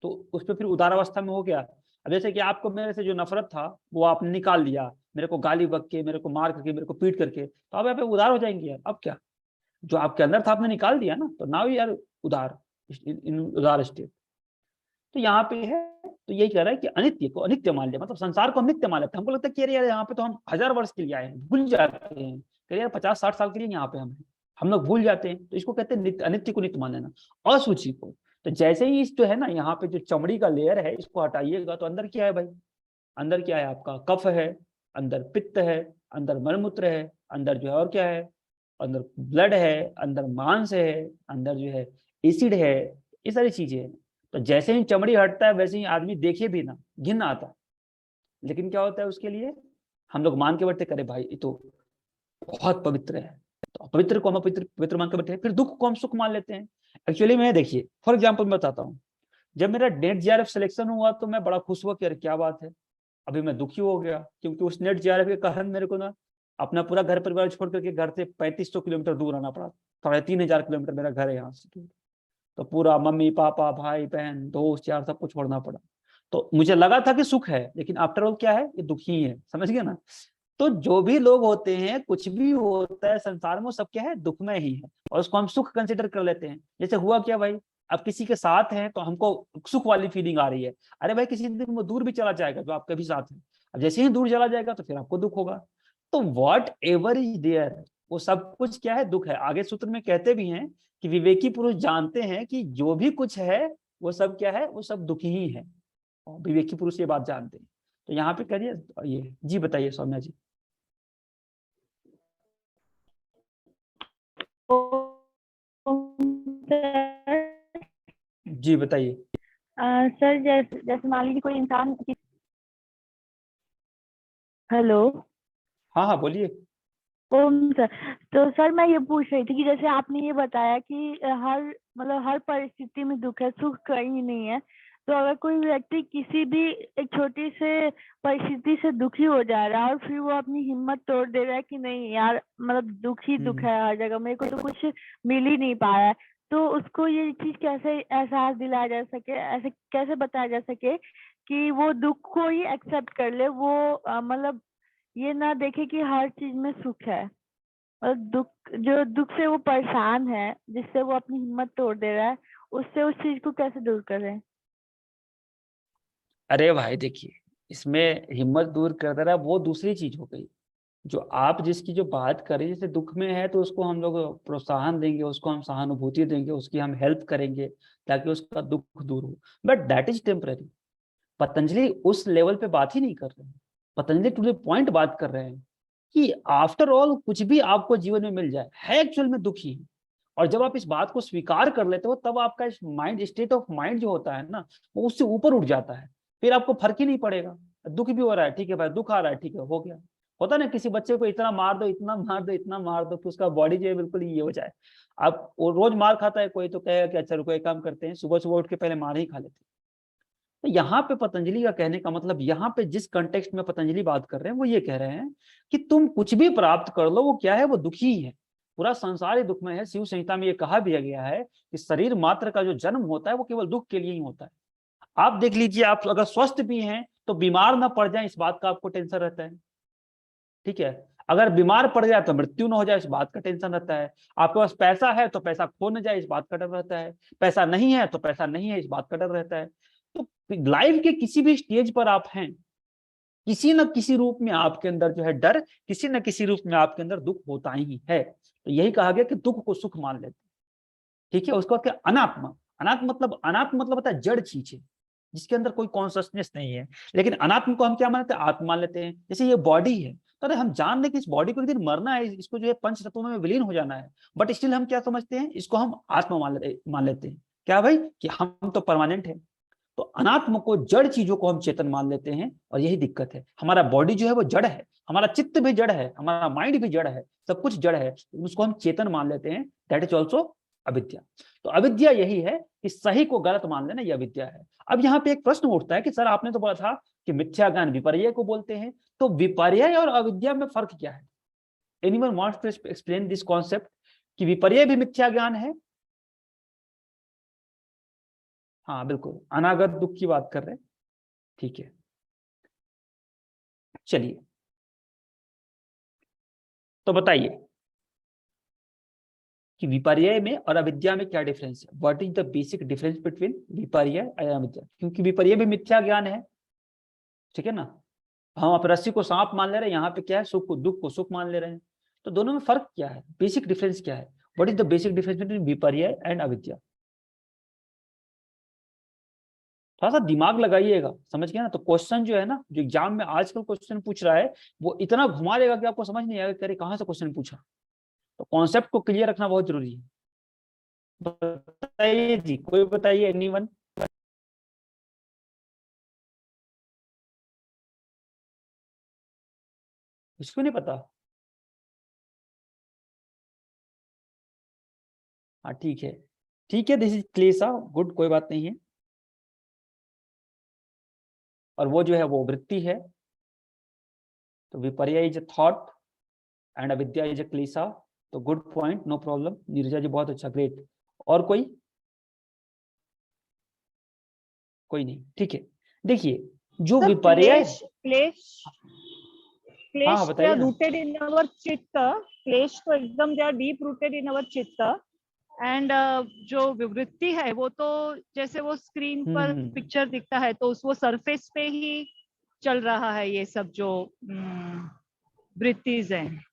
तो उस पर फिर उदारावस्था में हो गया। अब जैसे कि आपको मेरे से जो नफरत था वो आपने निकाल दिया, मेरे को गाली बक के, मेरे को मार करके, मेरे को पीट करके, तो अब यहाँ पे उदार हो जाएंगे यार। अब क्या, जो आपके अंदर था आपने निकाल दिया ना, तो नाउ यार उदार, इन उदार स्टेट। तो यहाँ पे है, तो यही कह रहा है कि अनित्य को अनित्य मान लिया, मतलब संसार को हम नित्य मान लेते हैं। हमको लगता है कि अरे यार यहाँ पे तो हम 1000 वर्ष के लिए आए हैं, भूल जाते हैं, कह यार 50-60 साल के लिए यहाँ पे हम लोग भूल जाते हैं। तो इसको कहते हैं नित्य, अनित्य को नित्य मान लेना। अशुचि को, तो जैसे ही इस जो है ना यहाँ पे जो चमड़ी का लेयर है इसको हटाइएगा तो अंदर क्या है भाई, अंदर क्या है आपका कफ है, अंदर पित्त है, अंदर मलमूत्र है, अंदर जो है और क्या है, अंदर ब्लड है, अंदर मांस है, अंदर जो है एसिड है, ये सारी चीजें हैं। तो जैसे ही चमड़ी हटता है वैसे ही आदमी देखे भी ना घिन आता है, लेकिन क्या होता है उसके लिए हम लोग मान के बैठते, करे भाई ये तो बहुत पवित्र है, तो अपवित्र को हम अपवित्र पवित्र मान के बैठे। फिर दुख को हम सुख मान लेते हैं। एक्चुअली मैं देखिए फॉर एग्जाम्पल मैं बताता हूँ, जब मेरा नेट जीआरएफ सिलेक्शन हुआ तो मैं बड़ा खुश हुआ कि यार क्या बात है। अभी मैं दुखी हो गया क्योंकि उस नेट जीआरएफ के कारण मेरे को ना अपना पूरा घर परिवार छोड़ करके घर से 3500 किलोमीटर दूर आना पड़ा। 3500 मेरा घर है यहाँ से दूर। तो पूरा मम्मी पापा भाई बहन दोस्त यार सबको छोड़ना पड़ा। तो मुझे लगा था कि सुख है, लेकिन आफ्टर ऑल क्या है, ये दुखी है, समझ गया ना। तो जो भी लोग होते हैं कुछ भी होता है संसार में, वो सब क्या है दुखमय ही है, और उसको हम सुख कंसिडर कर लेते हैं। जैसे हुआ क्या भाई, अब किसी के साथ हैं तो हमको सुख वाली फीलिंग आ रही है, अरे भाई किसी दिन वो दूर भी चला जाएगा जो आपके भी साथ है, अब जैसे ही दूर चला जाएगा तो फिर आपको दुख होगा। तो वॉट एवर इज देयर, वो सब कुछ क्या है दुख है। आगे सूत्र में कहते भी हैं कि विवेकी पुरुष जानते हैं कि जो भी कुछ है वो सब क्या है, वो सब दुखी ही है, और विवेकी पुरुष ये बात जानते हैं। तो यहाँ पे करिए ये जी, बताइए सौम्या जी। जी बताइए। सर जैसे जैसे मान लीजिए कोई इंसान, हेलो। हाँ हाँ बोलिए। ओम सर, तो सर मैं ये पूछ रही थी कि जैसे आपने ये बताया कि हर मतलब हर परिस्थिति में दुख है, सुख कहीं नहीं है। तो अगर कोई व्यक्ति किसी भी एक छोटी से परिस्थिति से दुखी हो जा रहा है और फिर वो अपनी हिम्मत तोड़ दे रहा है कि नहीं यार मतलब दुख ही दुख है, हर जगह मेरे को तो कुछ मिल ही नहीं पाया है, तो उसको ये चीज कैसे एहसास दिलाया जा सके, ऐसे कैसे बताया जा सके कि वो दुख को ही एक्सेप्ट कर ले, वो मतलब ये ना देखे कि हर चीज में सुख है, और दुख से वो परेशान है, जिससे वो अपनी हिम्मत तोड़ दे रहा है, उससे उस चीज को कैसे दूर करें। अरे भाई देखिए, इसमें हिम्मत दूर कर दे रहा है वो दूसरी चीज हो गई। जो आप जिसकी जो बात करें, जैसे दुख में है तो उसको हम लोग प्रोत्साहन देंगे, उसको हम सहानुभूति देंगे, उसकी हम हेल्प करेंगे ताकि उसका दुख दूर हो, but that is temporary. Patanjali उस लेवल पे बात ही नहीं कर रहे हैं। पतंजलि टू द पॉइंट बात कर रहे हैं कि आफ्टर ऑल कुछ भी आपको जीवन में मिल जाए है एक्चुअल में दुख ही है। और जब आप इस बात को स्वीकार कर लेते हो तब आपका इस माइंड स्टेट ऑफ माइंड जो होता है ना, वो उससे ऊपर उठ जाता है। फिर आपको फर्क ही नहीं पड़ेगा, दुख भी हो रहा है ठीक है भाई, दुख आ रहा है ठीक है, हो गया। होता है ना किसी बच्चे को इतना मार दो इतना मार दो इतना मार दो कि उसका बॉडी जो है बिल्कुल ये हो जाए। आप वो रोज मार खाता है कोई तो कहेगा कि अच्छा रुको एक काम करते हैं, सुबह सुबह उठ के पहले मार ही खा लेते हैं। तो यहाँ पे पतंजलि का कहने का मतलब, यहाँ पे जिस कंटेक्स्ट में पतंजलि बात कर रहे हैं वो ये कह रहे हैं कि तुम कुछ भी प्राप्त कर लो वो क्या है, वो दुखी ही है। पूरा संसार ही दुख में है। शिव संहिता में ये कहा भी गया है कि शरीर मात्र का जो जन्म होता है वो केवल दुख के लिए ही होता है। आप देख लीजिए, आप अगर स्वस्थ भी हैं तो बीमार ना पड़ जाए इस बात का आपको टेंशन रहता है, ठीक है। अगर बीमार पड़ जाए तो मृत्यु ना हो जाए इस बात का टेंशन रहता है। आपके पास पैसा है तो पैसा खो न जाए इस बात का डर रहता है। पैसा नहीं है तो पैसा नहीं है इस बात का डर रहता है। तो लाइफ के किसी भी स्टेज पर आप हैं, किसी न किसी रूप में आपके अंदर जो है डर, किसी न किसी रूप में आपके अंदर दुख होता ही है। तो यही कहा गया कि दुख को सुख मान लेते, ठीक है। उसका क्या अनात्मा, अनात्म मतलब होता है जड़ चीज है जिसके अंदर कोई कॉन्सियसनेस नहीं है। लेकिन अनात्म को हम क्या मानते हैं, आत्मा मान लेते हैं। जैसे ये बॉडी है तो अरे हम जान लें कि इस बॉडी को एक दिन मरना है, इसको जो है पंच तत्वों में विलीन हो जाना है, बट स्टिल हम क्या समझते हैं, इसको हम आत्मा मान लेते हैं क्या भाई कि हम तो परमानेंट है। तो अनात्म को जड़ चीजों को हम चेतन मान लेते हैं, और यही दिक्कत है। हमारा बॉडी जो है वो जड़ है, हमारा चित्त भी जड़ है, हमारा माइंड भी जड़ है, सब कुछ जड़ है, उसको हम चेतन मान लेते हैं। दैट इज ऑल्सो अविद्या। तो अविद्या यही है कि सही को गलत मान लेना, यह अविद्या है। अब यहाँ पे एक प्रश्न उठता है कि सर आपने तो बोला था कि मिथ्या ज्ञान विपर्य को बोलते हैं, तो विपर्य और अविद्या में फर्क क्या है? Anyone wants to explain this concept कि विपर्य भी मिथ्या ज्ञान है? हाँ बिल्कुल, अनागत दुख की बात कर रहे हैं, ठीक है। चलिए तो बताइए कि विपर्यय में और अविद्या में क्या डिफरेंस है, what is the basic difference between विपर्यय एंड अविद्या। क्योंकि विपर्यय भी मिथ्या ज्ञान है, ठीक है ना। हम आप रस्सी को सांप मान ले रहे हैं, यहाँ पे क्या है, सुख को दुख को सुख मान ले रहे हैं। तो दोनों में फर्क क्या है, बेसिक डिफरेंस क्या है, what is the basic difference between विपर्यय एंड अविद्या। थोड़ा सा दिमाग लगाइएगा, समझ गया ना। तो क्वेश्चन जो है ना, जो एग्जाम में आजकल क्वेश्चन पूछ रहा है, वो इतना घुमा देगा कि आपको समझ नहीं आएगा कि अरे कहाँ से क्वेश्चन पूछा। तो कॉन्सेप्ट को क्लियर रखना बहुत जरूरी है। बताइए जी, कोई बताइए, एनीवन। इसको नहीं पता? हाँ ठीक है, ठीक है, दिस इज क्लेशा, गुड, कोई बात नहीं है। और वो जो है वो वृत्ति है। तो विपर्य इज अ थॉट एंड अविद्या इज अ क्लेशा। तो good point, no problem, Neerja ji बहुत अच्छा, ग्रेट। और कोई नहीं, ठीक है। देखिए जो सर, विपर्य, क्लेश हाँ क्लेश बताइए ना। rooted in our चित्त, क्लेश तो एकदम they are deep rooted in our चित्त। एंड जो विवृत्ति है वो तो जैसे वो स्क्रीन पर पिक्चर दिखता है तो वो सरफेस पे ही चल रहा है, ये सब जो वृत्तिज हैं।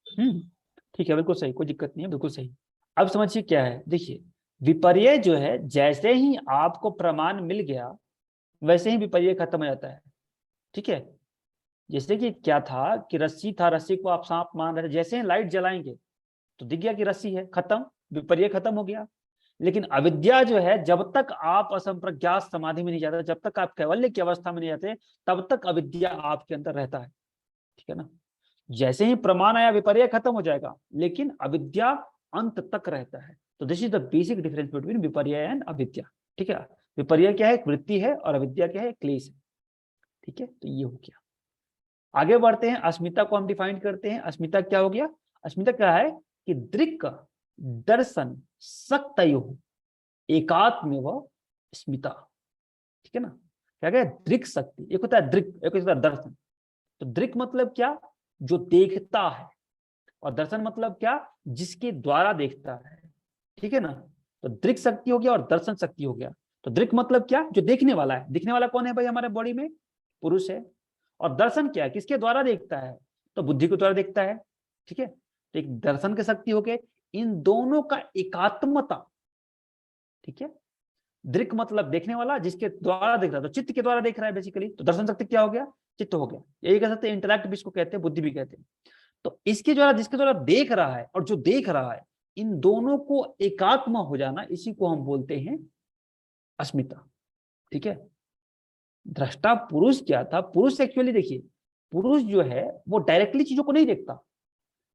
ठीक है, बिल्कुल सही, कोई दिक्कत नहीं है, बिल्कुल सही। अब समझिए क्या है, देखिए विपर्य जो है, जैसे ही आपको प्रमाण मिल गया वैसे ही विपर्य खत्म हो जाता है, ठीक है। जैसे कि क्या था कि रस्सी था, रस्सी को आप सांप मान रहे थे, जैसे ही लाइट जलाएंगे तो दिख गया कि रस्सी है, खत्म, विपर्य खत्म हो गया। लेकिन अविद्या जो है, जब तक आप असंप्रज्ञात समाधि में नहीं जाते, जब तक आप कैवल्य की अवस्था में नहीं जाते, तब तक अविद्या आपके अंदर रहता है, ठीक है ना। जैसे ही प्रमाण आया विपर्य खत्म हो जाएगा, लेकिन अविद्या अंत तक रहता है। तो this is the basic difference between विपर्य एंड अविद्या, ठीक है। विपर्य क्या है, वृत्ति है, और अविद्या क्या है, क्लेश है, ठीक है। तो ये हो गया। आगे बढ़ते हैं, अस्मिता को हम डिफाइन करते हैं। अस्मिता क्या हो गया, अस्मिता क्या है कि दृक् दर्शन सक्तयो एकात्मेव स्मिता, ठीक है ना। क्या क्या, दृक् शक्ति, एक होता है दृक्, एक होता है दर्शन। तो दृक् मतलब क्या, जो देखता है, और दर्शन मतलब क्या, जिसके द्वारा देखता है, ठीक है ना। तो दृक् शक्ति हो गया और दर्शन शक्ति हो गया। तो दृक् मतलब क्या, जो देखने वाला है। दिखने वाला कौन है भाई हमारे बॉडी में, पुरुष है। और दर्शन क्या है, किसके द्वारा देखता है, तो बुद्धि के द्वारा देखता है, ठीक है। तो एक दर्शन की शक्ति हो गई, इन दोनों का एकात्मता, ठीक है। दृक् मतलब देखने वाला, जिसके द्वारा देख रहा है, तो चित्त के द्वारा देख रहा है बेसिकली। तो दर्शन शक्ति क्या हो गया, चित्त हो गया। यही कह सकते हैं, इंटेलेक्ट भी इसको कहते हैं, बुद्धि भी कहते हैं। तो इसके द्वारा, जिसके द्वारा देख रहा है और जो देख रहा है, इन दोनों को एकात्म हो जाना, इसी को हम बोलते हैं अस्मिता, ठीक है। दृष्टा पुरुष क्या था, पुरुष एक्चुअली देखिए, पुरुष जो है वो डायरेक्टली चीजों को नहीं देखता।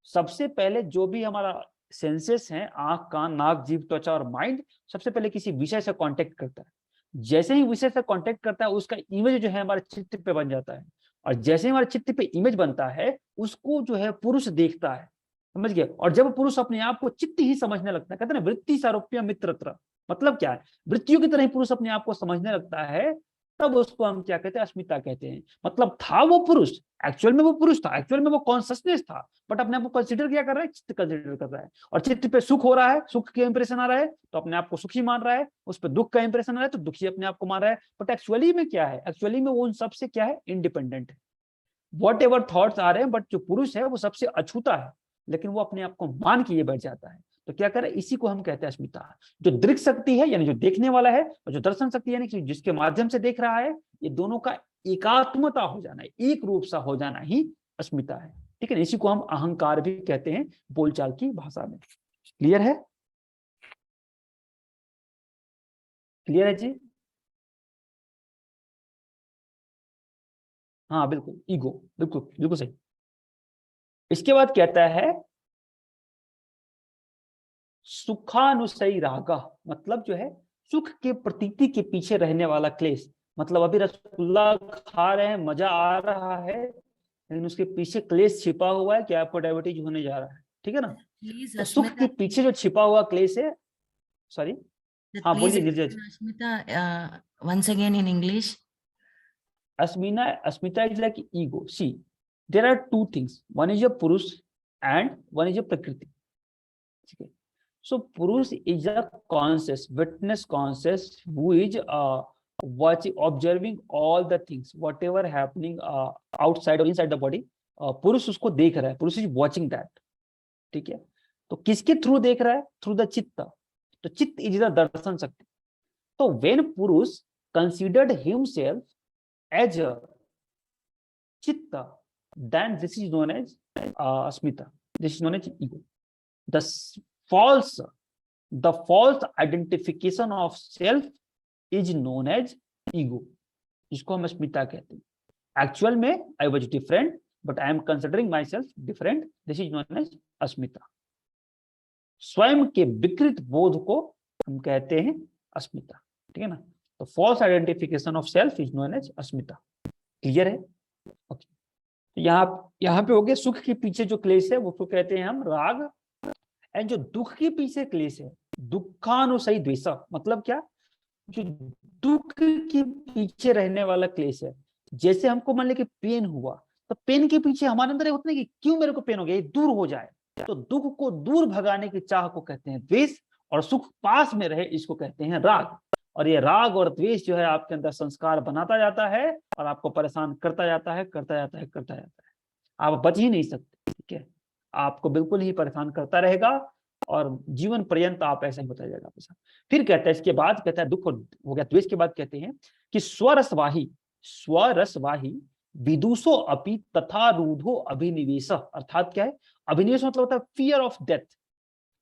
सबसे पहले जो भी हमारा सेंसेस हैं, आंख, कान, नाक, जीभ, त्वचा और माइंड, सबसे पहले किसी विषय से कांटेक्ट करता है। जैसे ही विषय से कांटेक्ट करता है, उसका इमेज जो है हमारे चित्त पे बन जाता है। और जैसे ही हमारे चित्त पे इमेज बनता है, उसको जो है पुरुष देखता है, समझ गए। और जब पुरुष अपने आप को चित्त ही समझने लगता है, कहते हैं ना वृत्ति सारूप्य मित्रत्र, मतलब क्या है, वृत्तियों की तरह ही पुरुष अपने आप को समझने लगता है, तब उसको हम क्या कहते हैं, अस्मिता कहते हैं। मतलब था वो पुरुष, एक्चुअल में वो पुरुष था, एक्चुअल में वो कॉन्शियसनेस था, बट अपने आप को कंसिडर क्या कर रहा है, चित्त कंसिडर कर रहा है। और चित्त पे सुख हो रहा है, सुख के इंप्रेशन आ रहा है, तो अपने आप को सुखी मान रहा है। उस पर दुख का इंप्रेशन आ रहा है, तो दुखी अपने आप को मान रहा है। बट एक्चुअली में क्या है, एक्चुअली में वो उन सबसे क्या है, इंडिपेंडेंट है। वॉट एवर थॉट्स आ रहे हैं, बट जो पुरुष है वो सबसे अछूता है, लेकिन वो अपने आप को मान के ये बैठ जाता है। तो क्या करे, इसी को हम कहते हैं अस्मिता। जो दृक् शक्ति है, यानी जो देखने वाला है, और जो दर्शन शक्ति यानी कि जिसके माध्यम से देख रहा है, ये दोनों का एकात्मता हो जाना, एक रूप सा हो जाना ही अस्मिता है, ठीक है। इसी को हम अहंकार भी कहते हैं बोलचाल की भाषा में। क्लियर है, क्लियर है जी। हाँ बिल्कुल, ईगो, बिल्कुल बिल्कुल सही। इसके बाद कहता है सुखानुसई रागा, मतलब जो है सुख के प्रतीति के पीछे रहने वाला क्लेश। मतलब अभी रसगुल्ला खा रहे हैं, मजा आ रहा है, लेकिन उसके पीछे क्लेश छिपा हुआ है कि आपको डायबिटीज होने जा रहा है, ठीक है ना। तो सुख के पीछे जो छिपा हुआ क्लेश है, सॉरी, हाँ बोलिए Neeraj. Ashmita, once again in English. Asmita is like ego. See, there are two things. One is your पुरुष and one is your प्रकृति, ठीक है। So Purush is a conscious, witness conscious, who is watching, observing all the things, whatever happening outside or inside the body. पुरुष उसको देख रहा है, पुरुष इज वॉचिंग दैट। ठीक है, तो किसके थ्रू देख रहा है? थ्रू द चित्त। तो चित्त इज द दर्शन शक्ति। तो व्हेन पुरुष कंसिडर्ड हिमसेल्फ एज अ चित्त, then this is known as asmita. This is known as ego. The false identification of self is known as ego. इसको हम अस्मिता कहते हैं। एक्चुअल में I was different, but I am considering myself different. This is known as अस्मिता। स्वयं के विकृत बोध को हम कहते हैं अस्मिता। ठीक है ना? तो false identification of self is known as Asmita. Clear है? ओके। यहाँ पे हो गया सुख के पीछे जो क्लेश है वो तो कहते हैं हम राग, एंड जो दुख के पीछे क्लेश है दुखानुसई द्वेष। मतलब क्या? जो दुख के पीछे रहने वाला क्लेश है, जैसे हमको मान ले कि पेन हुआ, तो पेन के पीछे हमारे अंदर होता है कि क्यों मेरे को पेन हो गया, ये दूर हो जाए। तो दुख को दूर भगाने की चाह को कहते हैं द्वेष, और सुख पास में रहे इसको कहते हैं राग। और ये राग और द्वेष जो है आपके अंदर संस्कार बनाता जाता है और आपको परेशान करता जाता है, करता जाता है, करता जाता है। आप बच ही नहीं सकते। ठीक है, आपको बिल्कुल ही परेशान करता रहेगा और जीवन पर्यंत आप ऐसा ही होता जाएगा आपके साथ। फिर कहता है, इसके बाद कहता है दुख हो गया, द्वेष के बाद कहते हैं कि स्वरसवाही विदुषो अपि तथा रूढ़ो अभिनिवेश। अर्थात क्या है? अभिनिवेश मतलब होता है फियर ऑफ डेथ।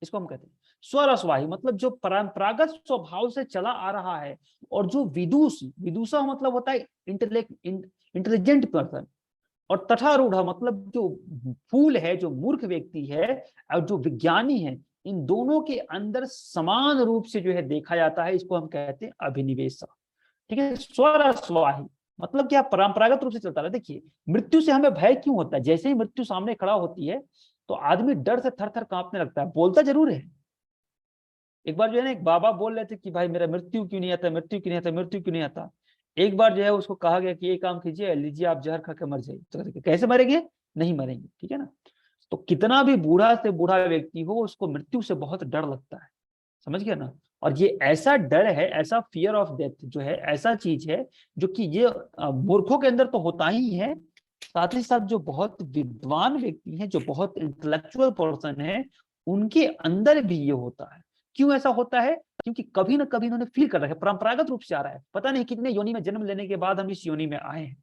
इसको हम कहते हैं स्वरसवाही, मतलब जो परंपरागत स्वभाव से चला आ रहा है, और जो विदुषा मतलब होता है इंटेलिजेंट पर्सन, और तथा रूढ़ मतलब जो फूल है, जो मूर्ख व्यक्ति है, और जो विज्ञानी है, इन दोनों के अंदर समान रूप से जो है देखा जाता है, इसको हम कहते हैं अभिनिवेश। ठीक है, स्वरसवाही मतलब क्या? परंपरागत रूप से चलता है। देखिए, मृत्यु से हमें भय क्यों होता है? जैसे ही मृत्यु सामने खड़ा होती है तो आदमी डर से थर थर कांपने लगता है। बोलता जरूर है। एक बार जो है ना, एक बाबा बोल रहे थे कि भाई मेरा मृत्यु क्यों नहीं आता, मृत्यु क्यों नहीं आता, मृत्यु क्यों नहीं आता। एक बार जो है उसको कहा गया कि ये काम कीजिए, लीजिए आप जहर खा के मर जाइए। तो कैसे मरेंगे? नहीं मरेंगे। ठीक है ना? तो कितना भी बूढ़ा से बूढ़ा व्यक्ति हो, उसको मृत्यु से बहुत डर लगता है। समझ गया ना? और ये ऐसा डर है, ऐसा फियर ऑफ डेथ जो है, ऐसा चीज है जो कि ये मूर्खों के अंदर तो होता ही है, साथ ही साथ जो बहुत विद्वान व्यक्ति हैं, जो बहुत इंटेलेक्चुअल पर्सन है, उनके अंदर भी ये होता है। क्यों ऐसा होता है? क्योंकि कभी ना कभी इन्होंने फील कर रखा है, परंपरागत रूप से आ रहा है। पता नहीं कितने योनि में जन्म लेने के बाद हम इस योनि में आए हैं।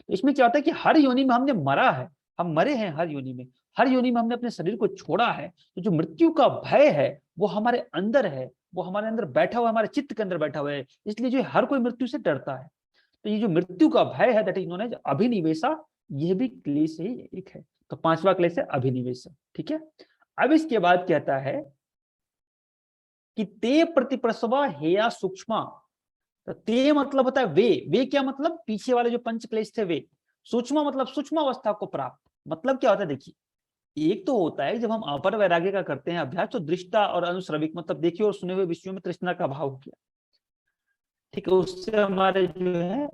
तो इसमें क्या होता है कि हर योनि में हमने मरा है, हम मरे हैं हर योनि में, हर योनि में हमने अपने शरीर को छोड़ा है। तो जो मृत्यु का भय है वो हमारे अंदर है, वो हमारे अंदर बैठा हुआ है, हमारे चित्त के अंदर बैठा हुआ है। इसलिए जो हर कोई मृत्यु से डरता है। तो ये जो मृत्यु का भय है, दैट इज नोन एज अभिनिवेशा, यह भी क्लेश ही एक है। तो पांचवा क्लेश है अभिनिवेश। ठीक है, अब इसके बाद कहता है कि ते प्रतिप्रसवा हेया सूक्ष्मा। तो ते मतलब होता है वे क्या मतलब? पीछे वाले जो पंच क्लेश थे वे। सूक्ष्म मतलब सूक्ष्म अवस्था को प्राप्त। मतलब क्या होता है? देखिए, एक तो होता है जब हम अपर वैराग्य का करते हैं अभ्यास, तो दृष्टा और अनुश्रविक मतलब देखे और सुने हुए विषयों में तृष्णा का भाव हो गया। ठीक है, उससे हमारे जो है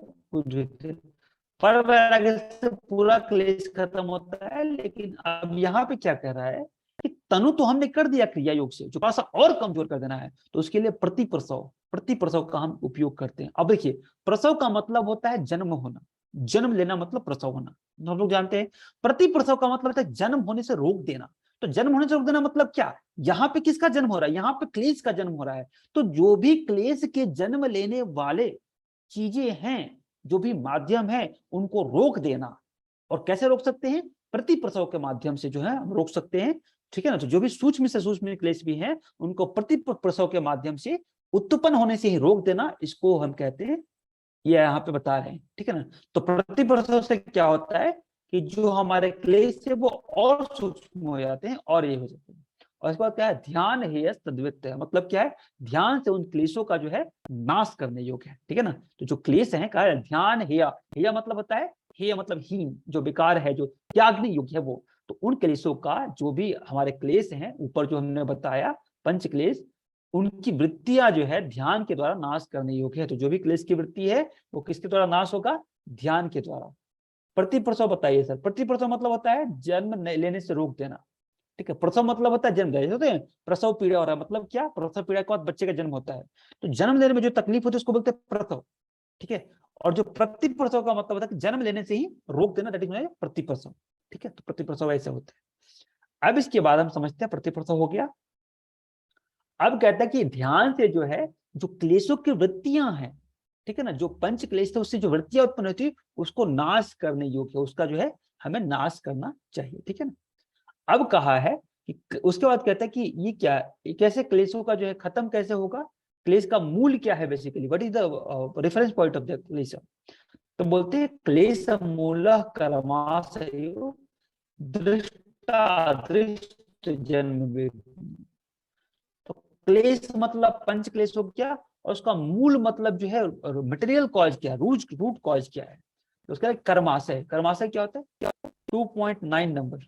पर वैराग्य से पूरा क्लेश खत्म होता है। लेकिन अब यहाँ पे क्या कह रहा है कि तनु तो हमने कर दिया क्रिया योग से, जो थोड़ा सा और कमजोर कर देना है, तो उसके लिए प्रतिप्रसव का हम उपयोग करते हैं। अब देखिए, प्रसव का मतलब होता है जन्म होना, जन्म लेना मतलब प्रसव होना, हम लोग जानते हैं। प्रतिप्रसव का मतलब होता है जन्म होने से रोक देना। तो जन्म होने से रोक देना मतलब क्या? यहाँ पे किसका जन्म हो रहा है? यहाँ पे क्लेश का जन्म हो रहा है। तो जो भी क्लेश के जन्म लेने वाले चीजें हैं, जो भी माध्यम है, उनको रोक देना। और कैसे रोक सकते हैं? प्रतिप्रसव के माध्यम से जो है हम रोक सकते हैं। ठीक है ना? तो जो भी सूक्ष्म से सूक्ष्म क्लेश भी हैं, उनको प्रतिप्रसव के माध्यम से उत्पन्न होने से ही रोक देना, इसको हम कहते हैं, ये यहाँ पे बता रहे हैं। ठीक है ना? तो प्रतिप्रसव से क्या होता है कि जो हमारे क्लेश है वो और सूक्ष्म हो जाते हैं और ये हो जाते हैं। और इसके बाद क्या है? ध्यान हेय तद्वित है। मतलब क्या है? ध्यान से उन क्लेशों का जो है नाश करने योग्य है। ठीक है ना? तो जो क्लेश है, कहा ध्यान हेय मतलब होता है, हेय मतलब हीन, जो विकार है, जो त्यागने योग्य है वो। तो उन क्लेशों का, जो भी हमारे क्लेश हैं, ऊपर जो हमने बताया पंच क्लेश, उनकी वृत्तियां जो है ध्यान के द्वारा नाश करने योग्य है। तो जो भी क्लेश की वृत्ति है वो किसके द्वारा नाश होगा? ध्यान के द्वारा। प्रतिप्रसव बताइए सर। प्रतिप्रसव मतलब होता है जन्म लेने से रोक देना। ठीक है। प्रसव मतलब होता है जन्म, जैसे होते हैं प्रसव पीड़ा हो रहा है, मतलब क्या, प्रसव पीड़ा के बाद बच्चे का जन्म होता है, तो जन्म लेने में जो तकलीफ होती है उसको बोलते हैं प्रसव, ठीक है। और जो प्रतिप्रसव का मतलब होता है कि जन्म लेने से ही रोक देना, दैट इज प्रतिप्रसव, ठीक है। तो प्रतिप्रसव ऐसे होते हैं। अब इसके बाद हम समझते हैं प्रतिप्रसव हो गया। अब कहता है कि ध्यान से जो है जो क्लेशों की वृत्तियां हैं, ठीक है ना, जो पंच क्लेश थे उससे जो वृत्तियां उत्पन्न होती है उसको नाश करने योग्य, उसका जो है हमें नाश करना चाहिए, ठीक है ना। अब कहा है कि उसके बाद कहता है कि ये क्या, ये कैसे क्लेशों का जो है खत्म कैसे होगा, क्लेश का मूल क्या है, basically what is the reference point of the क्लेश। तो बोलते हैं क्लेश मूलः कर्माशयो दृष्टादृष्ट जन्म वेदनी। तो क्लेश मतलब पंच क्लेश हो गया, और उसका मूल मतलब जो है मटेरियल कॉज क्या है, रूट कॉज क्या है, तो उसका कर्माशय। कर्माशय क्या होता है, 2.9 नंबर।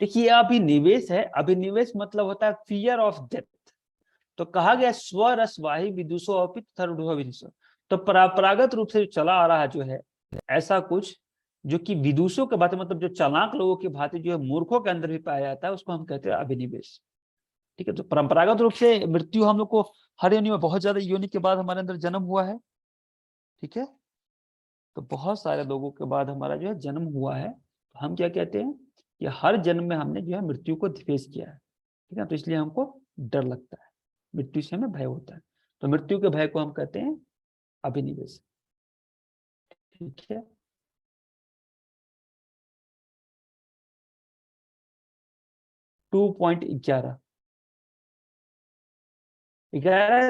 देखिए अभिनिवेश है, अभिनिवेश मतलब होता है फियर ऑफ डेथ। तो कहा गया स्वरसवाही विदुषो अपित थर्वो विदुषो। तो परंपरागत रूप से जो चला आ रहा जो है ऐसा कुछ जो कि विदुषों के भांति, मतलब जो चालाक लोगों की भांति जो है मूर्खों के अंदर भी पाया जाता है, उसको हम कहते हैं अभिनिवेश, ठीक है। तो परंपरागत रूप से मृत्यु हम लोग को हर योनि में, बहुत ज्यादा योनि के बाद हमारे अंदर जन्म हुआ है, ठीक है। तो बहुत सारे लोगों के बाद हमारा जो है जन्म हुआ है, तो हम क्या कहते हैं कि हर जन्म में हमने जो है मृत्यु को फेस किया है, ठीक है। तो इसलिए हमको डर लगता है, मृत्यु से हमें भय होता है, तो मृत्यु के भय को हम कहते हैं अभिनिवेश, ठीक है। टू पॉइंट 11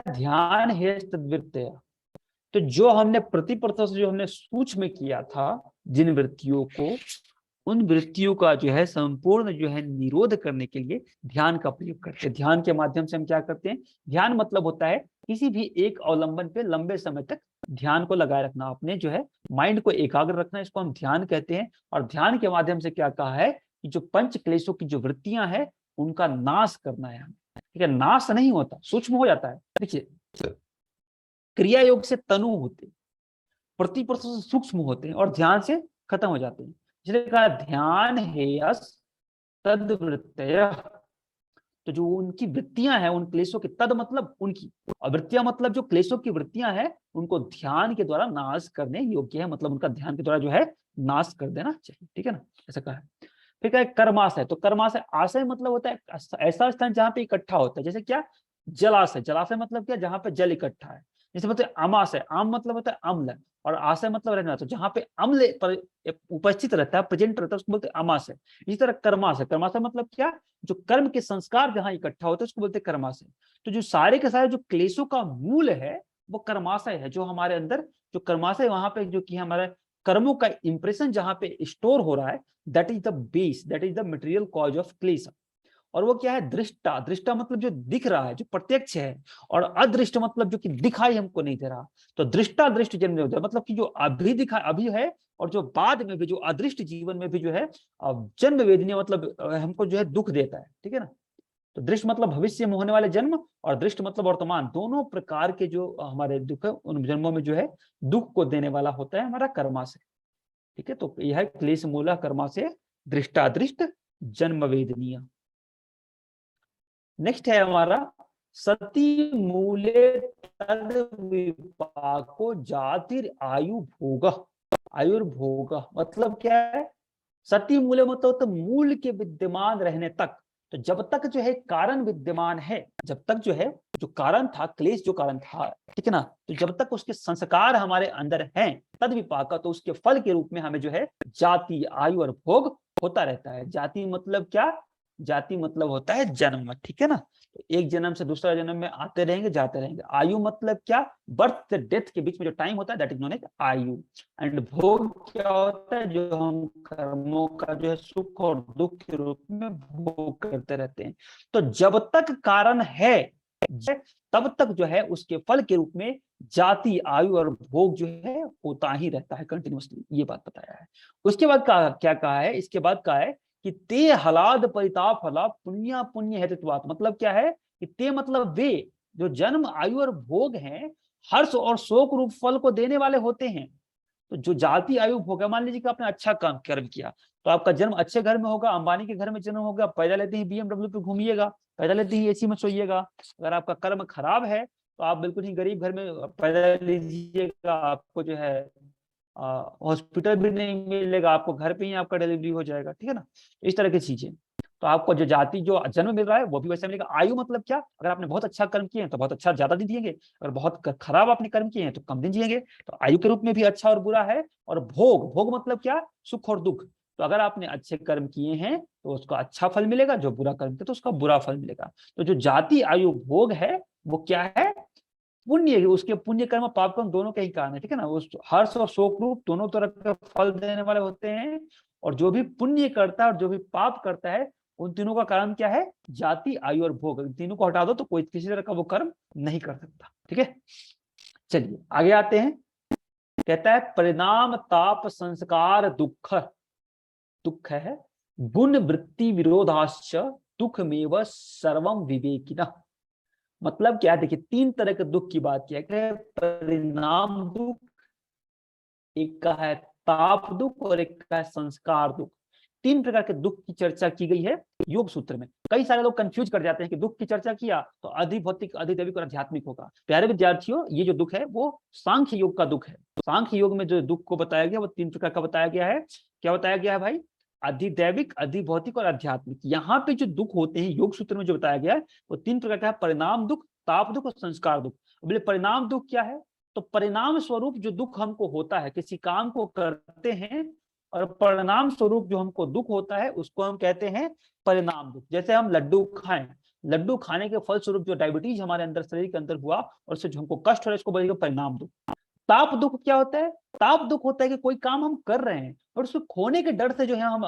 ध्यान है तद्वृत्तया। तो जो हमने प्रतिप्रथा से जो हमने सूक्ष्म किया था जिन वृत्तियों को, उन वृत्तियों का जो है संपूर्ण जो है निरोध करने के लिए ध्यान का प्रयोग करते हैं। ध्यान के माध्यम से हम क्या करते हैं, ध्यान मतलब होता है किसी भी एक अवलंबन पे लंबे समय तक ध्यान को लगाए रखना, अपने जो है माइंड को एकाग्र रखना, इसको हम ध्यान कहते हैं। और ध्यान के माध्यम से क्या कहा है कि जो पंच क्लेशों की जो वृत्तियां हैं उनका नाश करना है हमें, ठीक है। नाश नहीं होता, सूक्ष्म हो जाता है। देखिए क्रिया योग से तनु होते, प्रतिप्रसव से सूक्ष्म होते हैं, और ध्यान से खत्म हो जाते हैं। इसलिए कहा ध्यान हेयस तद्वृत्तयः। तो जो उनकी वृत्तियां हैं, उन क्लेशों की, तद मतलब उनकी, और वृत्तियां मतलब जो क्लेशों की वृत्तियां हैं उनको ध्यान के द्वारा नाश करने योग्य है, मतलब उनका ध्यान के द्वारा जो है नाश कर देना चाहिए, ठीक है ना, ऐसा कहा है। फिर क्या है कर्माशय। तो कर्माशय, आशय मतलब होता है ऐसा स्थान जहां पे इकट्ठा होता है, जैसे क्या, जलाशय। जलाशय मतलब क्या, जहां पे जल इकट्ठा है। जैसे बोलते हैं आमाशय, आम मतलब होता है अम्ल, और आशय मतलब रहना, तो जहां पे अम्ल उपस्थित रहता है, प्रेजेंट रहता है, उसको बोलते हैं आमाशय। इसी तरह कर्माशय, कर्माशय मतलब क्या, जो कर्म के संस्कार जहां इकट्ठा होते हैं उसको बोलते हैं कर्माशय। तो जो सारे के सारे जो क्लेशों का मूल है वो कर्माशय है, जो हमारे अंदर जो कर्माशय, वहां पे जो कि हमारे कर्मों का इंप्रेशन जहां पे स्टोर हो रहा है, that is the base, that is the material cause of क्लेश। और वो क्या है, दृष्टा। दृष्टा मतलब जो दिख रहा है, जो प्रत्यक्ष है, और अदृष्ट मतलब जो कि दिखाई हमको नहीं दे रहा। तो दृष्टा दृष्ट जन्म होता है, मतलब कि जो अभी दिखा अभी है, और जो बाद में भी, जो अदृष्ट जीवन में भी जो है जन्म वेदनीय, मतलब हमको जो है दुख देता है, ठीक है ना। तो दृष्ट मतलब भविष्य में होने वाले जन्म, और दृष्ट मतलब वर्तमान, दोनों प्रकार के जो हमारे दुख है उन जन्मों में जो है दुख को देने वाला होता है हमारा कर्माशय, ठीक है। तो यह है क्लेश मूलः कर्माशय दृष्टादृष्ट जन्म वेदनीय। नेक्स्ट है हमारा सती मूले तद विपाको जातिर आयु भोग। आयुर्भोग मतलब क्या है, सती मूले मतलब तो मूल के विद्यमान रहने तक। तो जब तक जो है कारण विद्यमान है, जब तक जो है जो कारण था, क्लेश जो कारण था, ठीक है ना, तो जब तक उसके संस्कार हमारे अंदर हैं, तद विपाक, तो उसके फल के रूप में हमें जो है जाति, आयु और भोग होता रहता है। जाति मतलब क्या, जाति मतलब होता है जन्म, ठीक है ना। तो एक जन्म से दूसरा जन्म में आते रहेंगे जाते रहेंगे। आयु मतलब क्या, बर्थ से डेथ के बीच में जो टाइम होता है, दैट इज नोन एज आयु। एंड भोग क्या होता है, जो हम कर्मों का जो है सुख और दुख के रूप में भोग करते रहते हैं। तो जब तक कारण है तब तक जो है उसके फल के रूप में जाति, आयु और भोग जो है होता ही रहता है कंटिन्यूअसली, ये बात बताया है। उसके बाद क्या कहा है, इसके बाद कहा है कि ते हलाद परिताप हला पुण्य पुण्य हेतुत्वात्। मतलब क्या है कि ते मतलब वे जो जन्म, आयु और भोग हैं, हर्ष और शोक रूप फल को देने वाले होते हैं। तो जो जाति आयु भोग है, मान लीजिए कि आपने अच्छा काम कर्म किया, तो आपका जन्म अच्छे घर में होगा, अंबानी के घर में जन्म होगा, पैदा लेते ही BMW पे घूमिएगा, पैदा लेते ही AC में सोइएगा। अगर आपका कर्म खराब है तो आप बिल्कुल ही गरीब घर में पैदा लीजिएगा, आपको जो है हॉस्पिटल भी नहीं मिलेगा, आपको घर पे ही आपका डिलीवरी हो जाएगा, ठीक है ना। इस तरह की चीजें, तो आपको जो जाति जो जन्म मिल रहा है वो भी वैसे मिलेगा। आयु मतलब क्या, अगर आपने बहुत अच्छा कर्म किए हैं तो बहुत अच्छा ज्यादा दिन जिएंगे, अगर बहुत खराब आपने कर्म किए हैं तो कम दिन जिएंगे। तो आयु के रूप में भी अच्छा और बुरा है। और भोग, भोग मतलब क्या, सुख और दुख। तो अगर आपने अच्छे कर्म किए हैं तो उसका अच्छा फल मिलेगा, जो बुरा कर्म किया तो उसका बुरा फल मिलेगा। तो जो जाति आयु भोग है वो क्या है, पुण्य, उसके पुण्य कर्म पाप कर्म दोनों के ही कारण है, ठीक है ना। उस हर्ष और शोक रूप दोनों तरह के फल देने वाले होते हैं। और जो भी पुण्य करता है और जो भी पाप करता है, उन तीनों का कारण क्या है, जाति आयु और भोग। इन तीनों को हटा दो तो कोई किसी तरह का वो कर्म नहीं कर सकता, ठीक है। चलिए आगे आते हैं। कहता है परिणाम ताप संस्कार दुख, दुख है गुण वृत्ति विरोधाश्च दुखमेव सर्वम विवेकिनः। मतलब क्या है, देखिए 3 तरह के दुख की बात किया है, परिणाम दुख, एक का है ताप दुख और एक का है संस्कार दुख। 3 प्रकार के दुख की चर्चा की गई है योग सूत्र में। कई सारे लोग कंफ्यूज कर जाते हैं कि दुख की चर्चा किया तो अधिभौतिक अधिदैविक और आध्यात्मिक होगा। प्यारे विद्यार्थियों, ये जो दुख है वो सांख्य योग का दुख है। सांख्य योग में जो दुख को बताया गया वो 3 प्रकार का बताया गया है। क्या बताया गया है भाई, अधिदैविक अधिभौतिक और आध्यात्मिक। यहाँ पे जो दुख होते हैं योग सूत्र में जो बताया गया है वो 3 प्रकार का है, परिणाम दुख, ताप दुख और संस्कार दुख। बोले परिणाम दुख क्या है, तो परिणाम स्वरूप जो दुख हमको होता है, किसी काम को करते हैं और परिणाम स्वरूप जो हमको दुख होता है उसको हम कहते हैं परिणाम दुख। जैसे हम लड्डू खाएं, लड्डू खाने के फल स्वरूप जो डायबिटीज हमारे अंदर शरीर के अंदर हुआ और उससे जो हमको कष्ट हो रहा है इसको बोलेंगे परिणाम दुख। ताप दुख क्या होता है, ताप दुख होता है कि कोई काम हम कर रहे हैं और उसको खोने के डर से जो है हम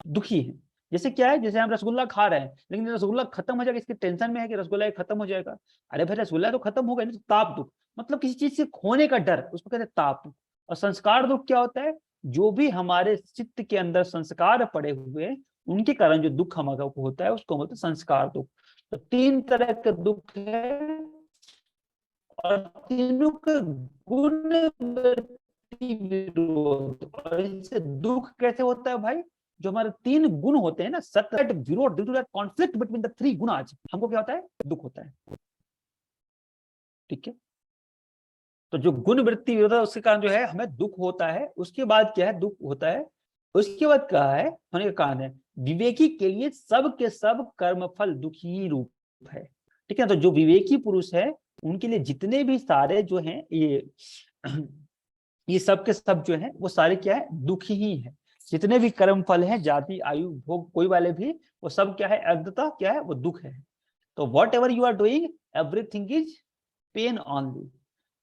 दुखी हैं। जैसे क्या है, जैसे हम रसगुल्ला खा रहे हैं लेकिन रसगुल्ला खत्म हो जाएगा, इसकी टेंशन में है कि रसगुल्ला खत्म हो जाएगा। अरे भाई रसगुल्ला तो खत्म हो गया, नहीं तो ताप दुख मतलब किसी चीज से खोने का डर, उसको कहते हैं ताप दुख। और संस्कार दुख क्या होता है, जो भी हमारे चित्त के अंदर संस्कार पड़े हुए उनके कारण जो दुख हमारा को होता है उसको बोलते हैं संस्कार दुख। तो 3 तरह के दुख है और तीनों के गुण विरोध। और इससे दुख कैसे होता है भाई, जो हमारे 3 गुण होते हैं ना, सत्य विरोध, due to that conflict between the 3 gunas हमको क्या होता है, दुख होता है, ठीक है। तो जो गुण वृत्ति विरोध है उसके कारण जो है हमें दुख होता है। उसके बाद क्या है, दुख होता है। उसके बाद क्या है, होने का कारण है विवेकी के लिए सब के सब कर्म फल दुखी ही रूप है, ठीक है। तो जो विवेकी पुरुष है उनके लिए जितने भी सारे जो हैं ये सब के सब जो है वो सारे क्या है, दुखी ही है। जितने भी कर्म फल हैं, जाति आयु भोग कोई वाले भी, वो सब क्या है, अंततः क्या है, वो दुख है। तो whatever you are doing everything is pain only.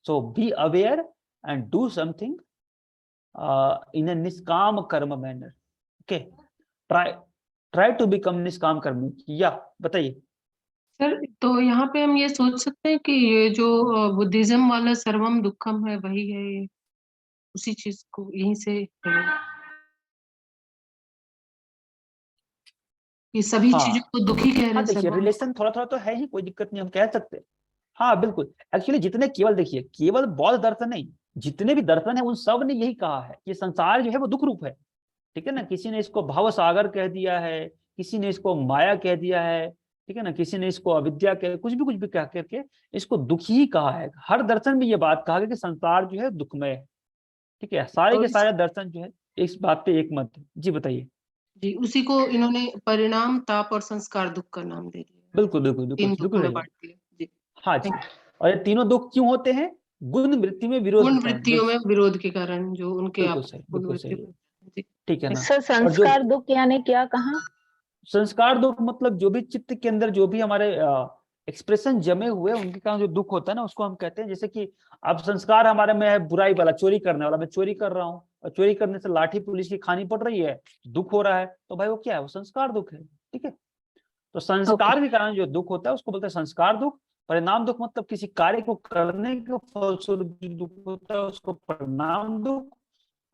So be aware and do something in a निष्काम कर्म manner, okay. Try to become निष्काम कर्म। या बताइए सर, तो यहाँ पे हम ये सोच सकते हैं कि ये जो बुद्धिज्म वाला सर्वम दुखम है वही है, ये उसी चीज को यहीं से है। ये सभी हाँ। चीजों को दुखी कह रहे हाँ हैं देखिए सर्वम। रिलेशन थोड़ा थोड़ा तो है ही, कोई दिक्कत नहीं, हम कह सकते हैं। हाँ बिल्कुल, एक्चुअली जितने केवल देखिए, केवल बौद्ध दर्शन नहीं, जितने भी दर्शन है उन सब ने यही कहा है कि संसार जो है वो दुख रूप है, ठीक है ना। किसी ने इसको भव सागर कह दिया है, किसी ने इसको माया कह दिया है, ठीक है ना, किसी ने इसको अविद्या कह, कुछ भी कह करके इसको दुखी ही कहा है। हर दर्शन में ये बात कहा गया कि संसार जो है दुखमय है, ठीक है। सारे और के सारे दर्शन जो है इस बात पे एक मत है। जी बताइए। जी, उसी को इन्होंने परिणाम ताप और संस्कार दुख का नाम दे दिया, बिल्कुल बिल्कुल बिल्कुल 3 दुखों बिल्कुल में सही है। बांट दिया जी। हाँ जी। और ये तीनों दुख क्यों होते हैं, गुण वृत्ति में विरोध गुण के कारण। वृत्तियों में विरोध के कारण जो उनके आप गुण बिल्कुल वृत्ति सही है, जी। ठीक है ना। सर और जो संस्कार दुख यानी क्या कहा? संस्कार दुख मतलब जो भी चित्त के अंदर जो भी हमारे एक्सप्रेशन जमे हुए उनके कारण जो दुख होता है ना उसको हम कहते हैं। जैसे कि अब संस्कार हमारे में है बुराई वाला, चोरी करने वाला, मैं चोरी कर रहा हूँ और चोरी करने से लाठी पुलिस की खानी पड़ रही है, दुख हो रहा है, तो भाई वो क्या है, वो संस्कार दुख है, ठीक है। तो संस्कार के कारण जो दुख होता है उसको बोलते हैं संस्कार दुख। परिणाम दुख मतलब किसी कार्य को करने के फलस्वरूप जो दुख होता है उसको परिणाम दुख।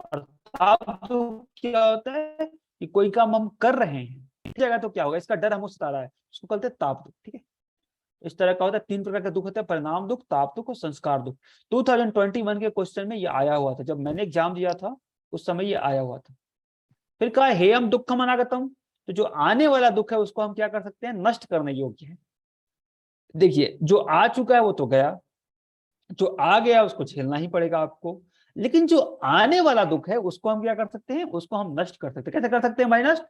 और ताप दुख क्या होता है कि कोई काम हम कर रहे हैं जगह तो क्या होगा, इसका डर हमको सता रहा है, उसको कहते हैं ताप दुख, ठीक है। इस तरह का होता है। 3 प्रकार के दुख होते हैं, परिणाम दुख, ताप दुख और संस्कार दुख। 2021 के क्वेश्चन में ये आया हुआ था, जब मैंने एग्जाम दिया था उस समय ये आया हुआ था। फिर कहा हेयम दुखम अनागतम, तो जो आने वाला दुख है उसको हम क्या कर सकते हैं, नष्ट करने योग्य है। देखिए जो आ चुका है वो तो गया, जो आ गया उसको झेलना ही पड़ेगा आपको, लेकिन जो आने वाला दुख है उसको हम क्या कर सकते हैं, उसको हम नष्ट कर सकते हैं। कैसे कर सकते हैं भाई नष्ट?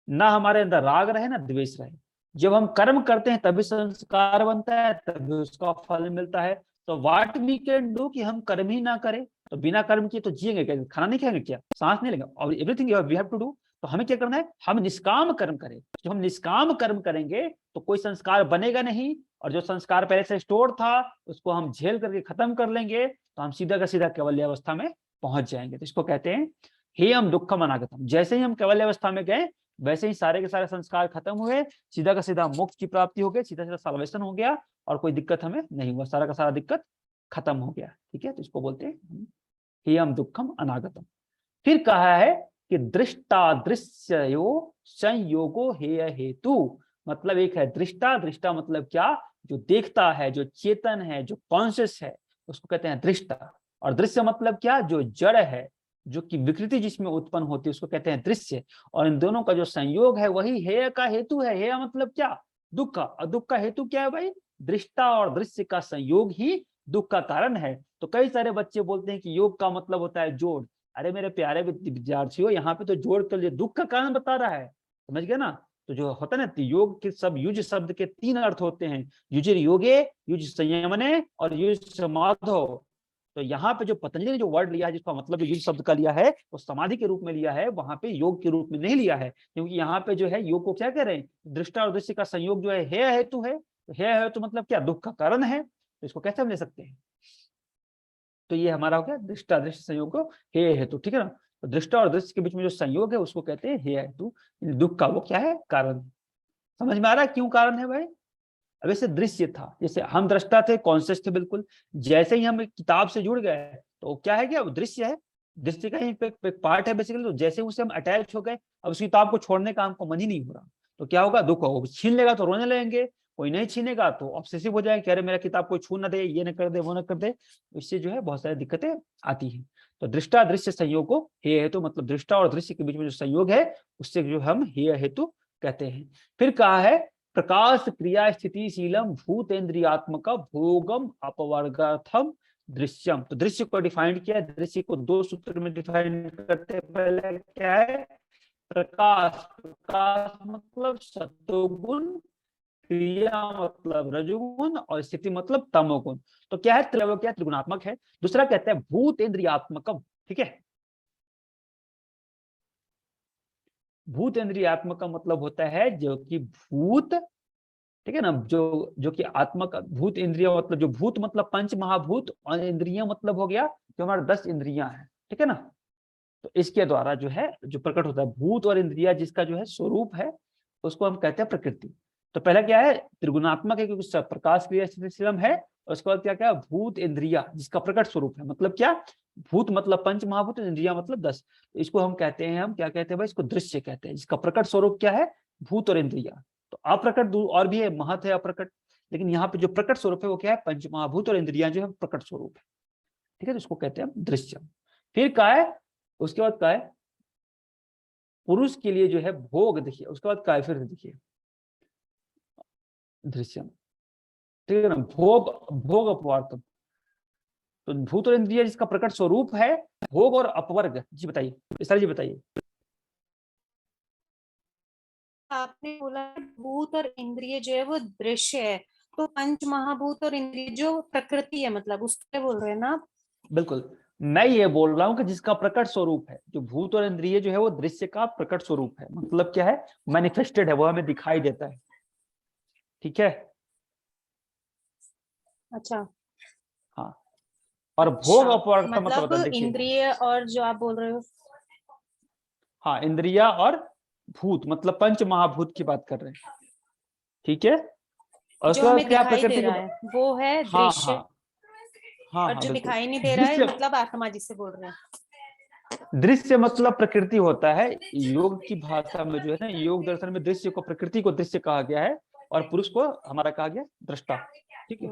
ना हमारे अंदर राग रहे ना द्वेष रहे। जब हम कर्म करते हैं तभी संस्कार बनता है, तभी उसका फल मिलता है। तो व्हाट वी कैन डू कि हम कर्म ही ना करें, तो बिना कर्म किए तो जिएंगे क्या, खाना नहीं खाएंगे क्या, सांस नहीं लेंगे, और everything we have to do. तो हमें क्या करना है, हम निष्काम कर्म करें। जब हम निष्काम कर्म करेंगे तो कोई संस्कार बनेगा नहीं, और जो संस्कार पहले से स्टोर था उसको हम झेल करके खत्म कर लेंगे, तो हम सीधा का सीधा कैवल्य अवस्था में पहुंच जाएंगे। तो इसको कहते हैं हेयम दुखम अनागतम। जैसे ही हम कैवल्य अवस्था में गए वैसे ही सारे के सारे संस्कार खत्म हुए, सीधा का सीधा मोक्ष की प्राप्ति हो गई, सीधा सीधा साल्वेशन हो गया, और कोई दिक्कत हमें नहीं हुआ, सारा का सारा दिक्कत खत्म हो गया। ठीक है, तो इसको बोलते हैं हेयम दुखम अनागतम। फिर कहा है कि दृष्टा दृश्यो संयोगो हेय हेतु, मतलब एक है दृष्टा, दृष्टा मतलब क्या, जो देखता है, जो चेतन है, जो कॉन्शियस है, उसको कहते हैं दृष्टा। और दृश्य मतलब क्या, जो जड़ है, जो कि विकृति जिसमें उत्पन्न होती है उसको कहते हैं दृश्य। और इन दोनों का जो संयोग है वही हेय का हेतु है। हेय मतलब क्या, दुख का, और दुख का हेतु क्या है भाई, दृष्टा और दृश्य का संयोग ही दुख का कारण है। तो कई सारे बच्चे बोलते हैं कि योग का मतलब होता है जोड़। अरे मेरे प्यारे विद्यार्थियों, यहाँ पे तो जोड़ के लिए दुख का कारण बता रहा है, समझ गए ना। तो जो होता है ना, योग के सब युज शब्द के 3 अर्थ होते हैं, युजिर योगे, युज संयमने और युज समाधो। तो यहाँ पे जो पतंजलि ने जो वर्ड लिया है जिसका मतलब युज शब्द का लिया है वो समाधि के रूप में लिया है, वहां पे योग के रूप में नहीं लिया है। क्योंकि यहाँ पे जो है योग को क्या कह रहे हैं, दृष्टा और दृश्य का संयोग जो है हेय हेतु है। तो हेय हेतु मतलब क्या, दुख का कारण है। तो इसको कैसे हम ले सकते हैं, तो ये हमारा हो गया दृष्टा दृश्य संयोग को हेय हेतु। ठीक है ना, तो दृष्टा और दृश्य के बीच में जो संयोग है उसको कहते हैं हेय हेतु। दुख का वो क्या है, कारण। समझ में आ रहा है क्यों कारण है भाई। अब ऐसे दृश्य था, जैसे हम दृष्टा थे, कॉन्शियस थे बिल्कुल, जैसे ही हम एक किताब से जुड़ गए तो क्या है, क्या वो दृश्य है, दृश्य का ही एक पार्ट है बेसिकली। तो जैसे उसे हम अटैच हो गए, अब उस किताब को छोड़ने का हमको मन ही नहीं हो रहा, तो क्या होगा, दुख होगा। छीन लेगा तो रोने लगेंगे, कोई नहीं छीनेगा तो ऑब्सेसिव हो जाएंगे, अरे मेरा किताब कोई छू ना दे, ये न कर दे, वो न कर दे। इससे जो है बहुत सारी दिक्कतें आती हैं। तो दृष्टा दृश्य संयोग को हेय हेतु, मतलब दृष्टा और दृश्य के बीच में जो संयोग है उससे जो हम हेय हेतु कहते हैं। फिर कहा है प्रकाश क्रिया स्थितिशीलम भूतेन्द्रियात्मक भोगम अपवर्गार्थम दृश्यम। तो दृश्य को डिफाइन किया, दृश्य को 2 सूत्र में डिफाइन करते हैं। पहले क्या है, प्रकाश, प्रकाश मतलब सत्वगुण, क्रिया मतलब रजोगुण, और स्थिति मतलब तमोगुण। तो क्या है, क्या त्रिगुणात्मक है। दूसरा कहते हैं भूतेन्द्रियात्मकम। ठीक है, भूतेन्द्रियात्मक का मतलब होता है जो कि भूत, ठीक है ना, जो कि आत्मा का, भूत इंद्रिय मतलब जो भूत मतलब 5 महाभूत, और इंद्रिय मतलब हो गया जो हमारे 10 इंद्रियां हैं। ठीक है ना, तो इसके द्वारा जो है जो प्रकट होता है भूत और इंद्रिया, जिसका जो है स्वरूप है उसको हम कहते हैं प्रकृति। तो पहला क्या है, त्रिगुणात्मक है क्योंकि प्रकाश क्रिया स्थितिशीलम है, और उसके बाद क्या क्या भूत इंद्रिया जिसका प्रकट स्वरूप है। मतलब क्या, भूत मतलब 5 महाभूत, इंद्रिया मतलब 10। तो इसको हम कहते हैं, हम क्या कहते हैं भाई, इसको दृश्य कहते हैं, जिसका प्रकट स्वरूप क्या है, भूत और इंद्रिया। तो अप्रकट और भी है, महत है अप्रकट, लेकिन यहाँ पे जो प्रकट स्वरूप है वो क्या है, 5 महाभूत और इंद्रिया जो है प्रकट स्वरूप है। ठीक है, तो इसको कहते हैं दृश्य। फिर क्या है, उसके बाद क्या है, पुरुष के लिए जो है भोग। देखिए उसके बाद क्या है, फिर देखिए दृश्यम। ठीक है ना, भोग, भोग अपवर्ग। तो भूत और इंद्रिय जिसका प्रकट स्वरूप है, भोग और अपवर्ग। जी बताइए सर, जी बताइए। आपने बोला भूत और इंद्रिय जो है वो दृश्य है, तो 5 महाभूत और इंद्रिय जो प्रकृति है, मतलब उसके बोल रहे हैं ना आप? बिल्कुल, मैं ये बोल रहा हूं कि जिसका प्रकट स्वरूप है, जो भूत और इंद्रिय जो है वो दृश्य का प्रकट स्वरूप है। मतलब क्या है, मैनिफेस्टेड है, वो हमें दिखाई देता है। ठीक है, अच्छा, हाँ। और भोग अपवर्ग का मतलब मतलब देखिए, इंद्रिय और जो आप बोल रहे हो, हाँ, इंद्रिया और भूत मतलब 5 महाभूत की बात कर रहे हैं। ठीक है, और जो हमें क्या दिखाई दे प्रकृति रहा की, है वो है हाँ दृश्य, हाँ हाँ और हाँ जो बिल्कुल। दिखाई नहीं दे रहा है दृश्य, मतलब आत्मा, जिससे बोल रहे हैं। दृश्य मतलब प्रकृति होता है। योग की भाषा में जो है ना, योग दर्शन में दृश्य को, प्रकृति को दृश्य कहा गया है। और पुरुष को हमारा कहा गया दृष्टा। ठीक है।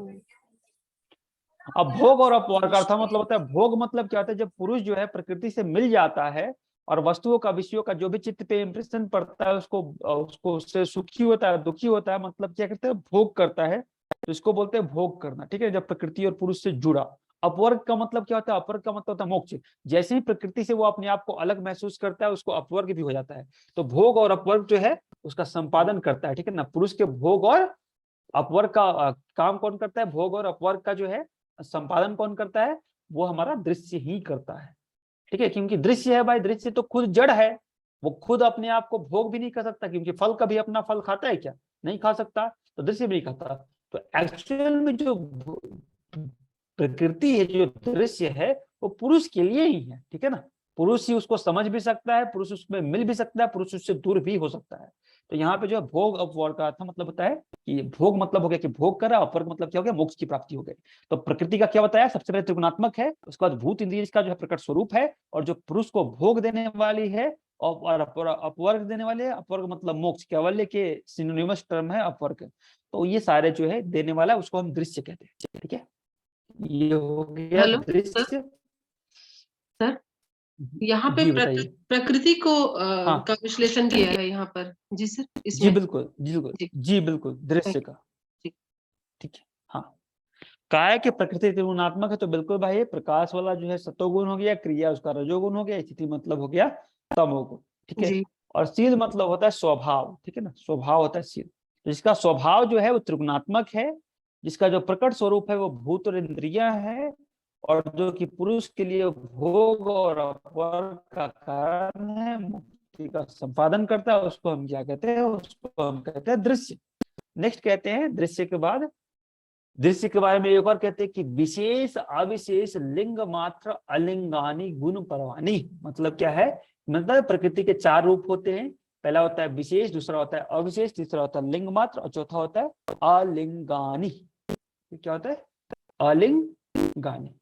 अब भोग और अपवर्ग का अर्थ मतलब होता है, भोग मतलब क्या होता है, जब पुरुष जो है प्रकृति से मिल जाता है और वस्तुओं का, विषयों का जो भी चित्त पे इंप्रेशन पड़ता है उसको उसको उससे सुखी होता है, दुखी होता है, मतलब क्या करते हैं, भोग करता है, तो इसको बोलते हैं भोग करना। ठीक है, जब प्रकृति और पुरुष से जुड़ा। अपवर्ग का मतलब क्या होता है, अपवर्ग का मतलब होता है मोक्ष। जैसे ही प्रकृति से वो अपने आप को अलग महसूस करता है उसको अपवर्ग भी हो जाता है। तो भोग और अपवर्ग जो है उसका संपादन करता है। ठीक है ना, पुरुष के भोग और अपवर्ग का काम कौन करता है, भोग और अपवर्ग का जो है संपादन कौन करता है, वो हमारा दृश्य ही करता है। ठीक है, क्योंकि दृश्य है भाई, दृश्य तो खुद जड़ है, वो खुद अपने आप को भोग भी नहीं कर सकता, क्योंकि फल कभी अपना फल खाता है क्या, नहीं खा सकता, तो दृश्य भी नहीं खाता। तो एक्चुअल में जो प्रकृति है, जो दृश्य है, वो पुरुष के लिए ही है। ठीक है ना, पुरुष ही उसको समझ भी सकता है, पुरुष उसमें मिल भी सकता है, पुरुष उससे दूर भी हो सकता है। तो यहाँ पे जो है भोग अपवर्ग का अर्थ मतलब होता है कि भोग मतलब हो गया कि भोग करा, अपवर्ग मतलब क्या हो गया, मोक्ष की प्राप्ति हो गई। तो प्रकृति का क्या बताया, सबसे पहले त्रिगुणात्मक है, उसके बाद भूत इंद्रिय का जो है प्रकट स्वरूप है, और जो पुरुष को भोग देने वाली है और अपवर्ग देने वाले, अपवर्ग मतलब मोक्ष, कैवल्य के सिनोनिमस टर्म है अपवर्ग। तो ये सारे जो है देने वाला, उसको हम दृश्य कहते हैं। ठीक है, ये हो गया हेलो दृश्य। सर, यहाँ पे जी बताइए। प्रकृति को हाँ का विश्लेषण किया है यहाँ पर। जी सर, जी इसमें बिल्कुल, जी बिल्कुल, जी जी बिल्कुल, दृश्य का। ठीक। ठीक है, हाँ। काय के प्रकृति त्रिगुणात्मक है, तो बिल्कुल भाई ये प्रकाश वाला जो है सतोगुण हो गया, क्रिया उसका रजोगुण हो गया, स्थिति मतलब हो गया तमोगुण। ठीक है, जी और शील मतलब होता है स्वभाव। ठीक है ना, स्वभाव होता है शील। तो जिसका स्वभाव जो है वो त्रिगुणात्मक है, जिसका जो प्रकट स्वरूप है वो भूत और इंद्रियां है, और जो कि पुरुष के लिए भोग और अपवर्ग का कारण है, मुक्ति का संपादन करता है, उसको हम क्या कहते हैं, उसको हम कहते हैं दृश्य। नेक्स्ट कहते हैं दृश्य के बाद, दृश्य के बारे में एक और कहते हैं कि विशेष अविशेष लिंग मात्र अलिंगानी गुण परवानी। मतलब क्या है, मतलब प्रकृति के 4 रूप होते हैं। पहला होता है विशेष, दूसरा होता है अविशेष, तीसरा होता है लिंग मात्र, और चौथा होता है अलिंगानी। क्या होता है, अलिंगानी।